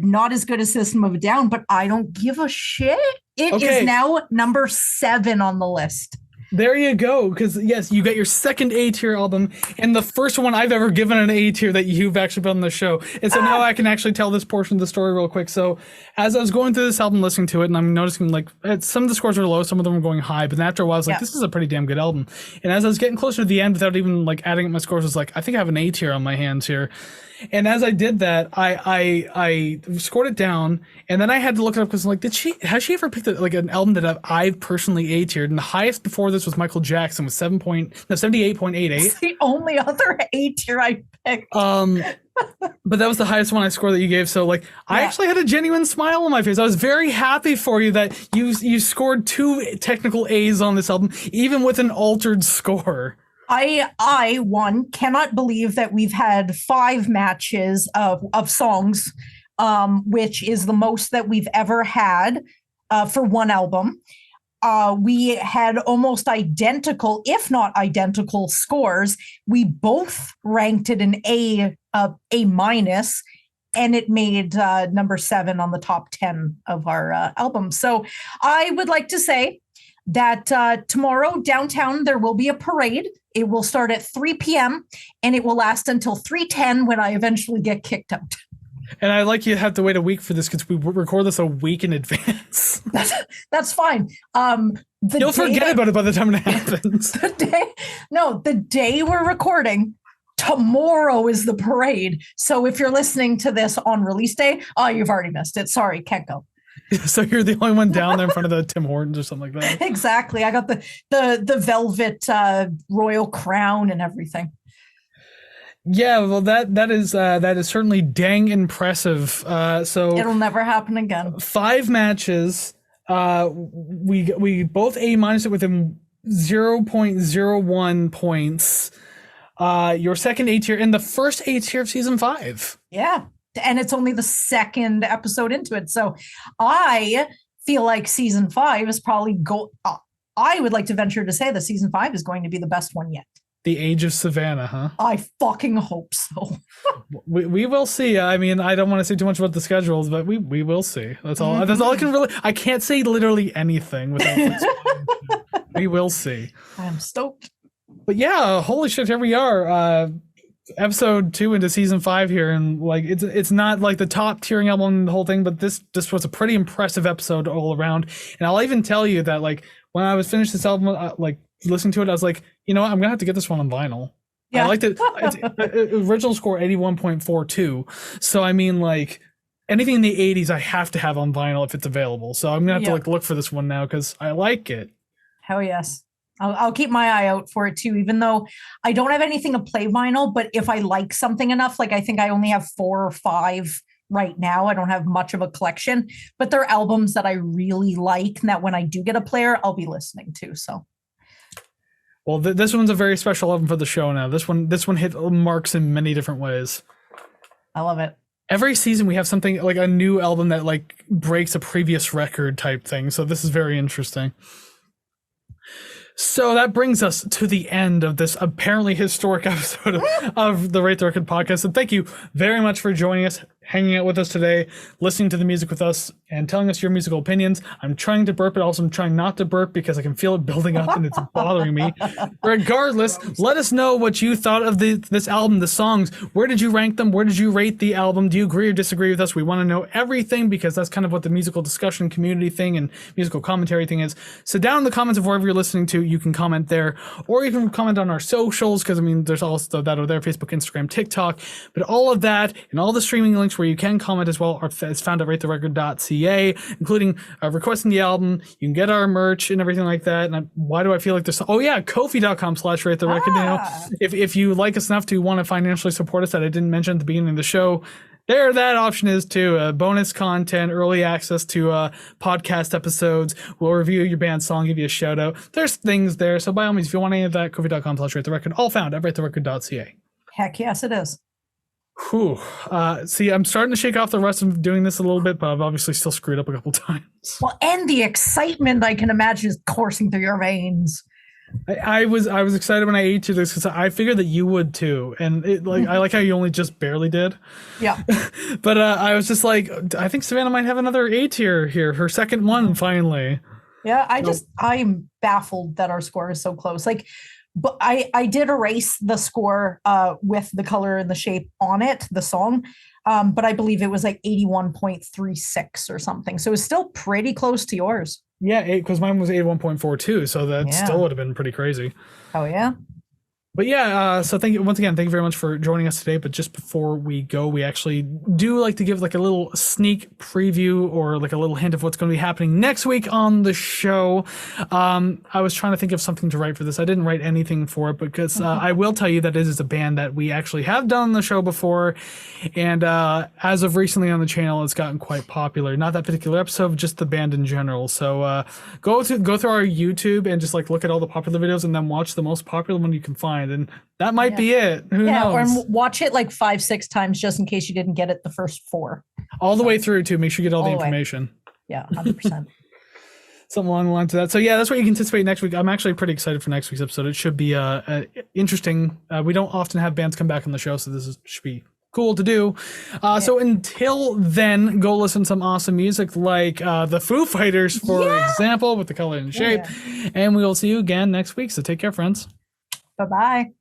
Not as good as System of a Down, but I don't give a shit. It is now number 7 on the list. There you go. Because yes, you got your second A tier album and the first one I've ever given an A tier that you've actually put on the show. And so now I can actually tell this portion of the story real quick. So as I was going through this album, listening to it, and I'm noticing like some of the scores are low, some of them are going high. But then after a while, I was like, this is a pretty damn good album. And as I was getting closer to the end, without even like adding up my scores, I was like, I think I have an A tier on my hands here. And as I did that, I scored it down, and then I had to look it up because I'm like, has she ever picked like an album that I've personally A tiered? And the highest before this was Michael Jackson with 78.88. It's the only other A tier I picked. But that was the highest one I scored that you gave. So like, I actually had a genuine smile on my face. I was very happy for you that you scored 2 technical A's on this album, even with an altered score. I cannot believe that we've had 5 matches of songs, which is the most that we've ever had for one album. We had almost identical, if not identical, scores. We both ranked it an A minus, and it made number 7 on the top 10 of our albums. So I would like to say that tomorrow downtown there will be a parade. It will start at 3 p.m. and it will last until 3:10 when I eventually get kicked out. And I like you have to wait a week for this because we record this a week in advance. That's fine. You'll forget about it by the time it happens. The day we're recording, tomorrow is the parade. So if you're listening to this on release day, you've already missed it. Sorry, can't go. So you're the only one down there in front of the Tim Hortons or something like that. Exactly. I got the velvet royal crown and everything. Yeah, well, that is certainly dang impressive. So it'll never happen again. 5 matches. We both A minus it within 0.01 points. Your second A tier and the first A tier of season 5. Yeah. And it's only the second episode into it. So I feel like season 5 is probably I would like to venture to say that season 5 is going to be the best one yet. The Age of Savannah, huh? I fucking hope so. we will see. I mean, I don't want to say too much about the schedules, but we will see. That's all. That's all I can really. I can't say literally anything without. We will see. I'm stoked. But yeah, holy shit! Here we are. Episode 2 into season 5 here, and like it's not like the top tiering album in the whole thing, but this was a pretty impressive episode all around. And I'll even tell you that like when I was finished this album, like listening to it, I was like, you know what, I'm gonna have to get this one on vinyl. Yeah. I liked it. Original score 81.42. So I mean, like anything in the 80s, I have to have on vinyl if it's available. So I'm gonna have to like look for this one now because I like it. Hell yes. I'll keep my eye out for it too, even though I don't have anything to play vinyl. But if I like something enough, like I think I only have 4 or 5 right now. I don't have much of a collection, but they're albums that I really like and that when I do get a player, I'll be listening to. So. Well, this one's a very special album for the show now. This one hit marks in many different ways. I love it. Every season we have something like a new album that like breaks a previous record type thing. So this is very interesting. So that brings us to the end of this apparently historic episode of the Rate the Record podcast. And thank you very much for joining us, hanging out with us today, listening to the music with us, and telling us your musical opinions. I'm trying to burp, but also I'm trying not to burp because I can feel it building up and it's bothering me. Regardless, let us know what you thought of this album, the songs. Where did you rank them? Where did you rate the album? Do you agree or disagree with us? We want to know everything because that's kind of what the musical discussion community thing and musical commentary thing is. So down in the comments of wherever you're listening to, you can comment there, or you can comment on our socials because I mean, there's also that over there, Facebook, Instagram, TikTok, but all of that and all the streaming links where you can comment as well is found at ratetherecord.ca, including requesting the album. You can get our merch and everything like that. And why do I feel like there's Ko-fi.com/ratetherecord. Now, if you like us enough to want to financially support us that I didn't mention at the beginning of the show, there that option is too. Bonus content, early access to podcast episodes. We'll review your band song, give you a shout out. There's things there. So by all means, if you want any of that, Ko-fi.com/ratetherecord, all found at ratetherecord.ca. Heck yes, it is. Whew. See, I'm starting to shake off the rest of doing this a little bit, but I've obviously still screwed up a couple times. Well, and the excitement I can imagine is coursing through your veins. I was excited when I ate to this because I figured that you would too, and I like how you only just barely did. Yeah. But I was just like, I think Savannah might have another A tier here, her second one finally. Yeah, I'm baffled that our score is so close. Like, but I did erase the score with the color and the shape on it, the song. But I believe it was like 81.36 or something. So it's still pretty close to yours. Yeah, because mine was 81.42, so that still would have been pretty crazy. Oh yeah. But yeah, so thank you once again. Thank you very much for joining us today. But just before we go, we actually do like to give like a little sneak preview or like a little hint of what's going to be happening next week on the show. I was trying to think of something to write for this. I didn't write anything for it because I will tell you that it is a band that we actually have done on the show before, and as of recently on the channel, it's gotten quite popular. Not that particular episode, just the band in general. So go through our YouTube and just like look at all the popular videos and then watch the most popular one you can find. And that might be it. Who knows? Or watch it like 5-6 times just in case you didn't get it the first 4. All the way through to make sure you get all the information. Yeah, 100%. Something along the lines of that. So yeah, that's what you can anticipate next week. I'm actually pretty excited for next week's episode. It should be interesting. We don't often have bands come back on the show, so should be cool to do. So until then, go listen to some awesome music like the Foo Fighters, for example, with the color and shape. And we will see you again next week. So take care, friends. Bye-bye.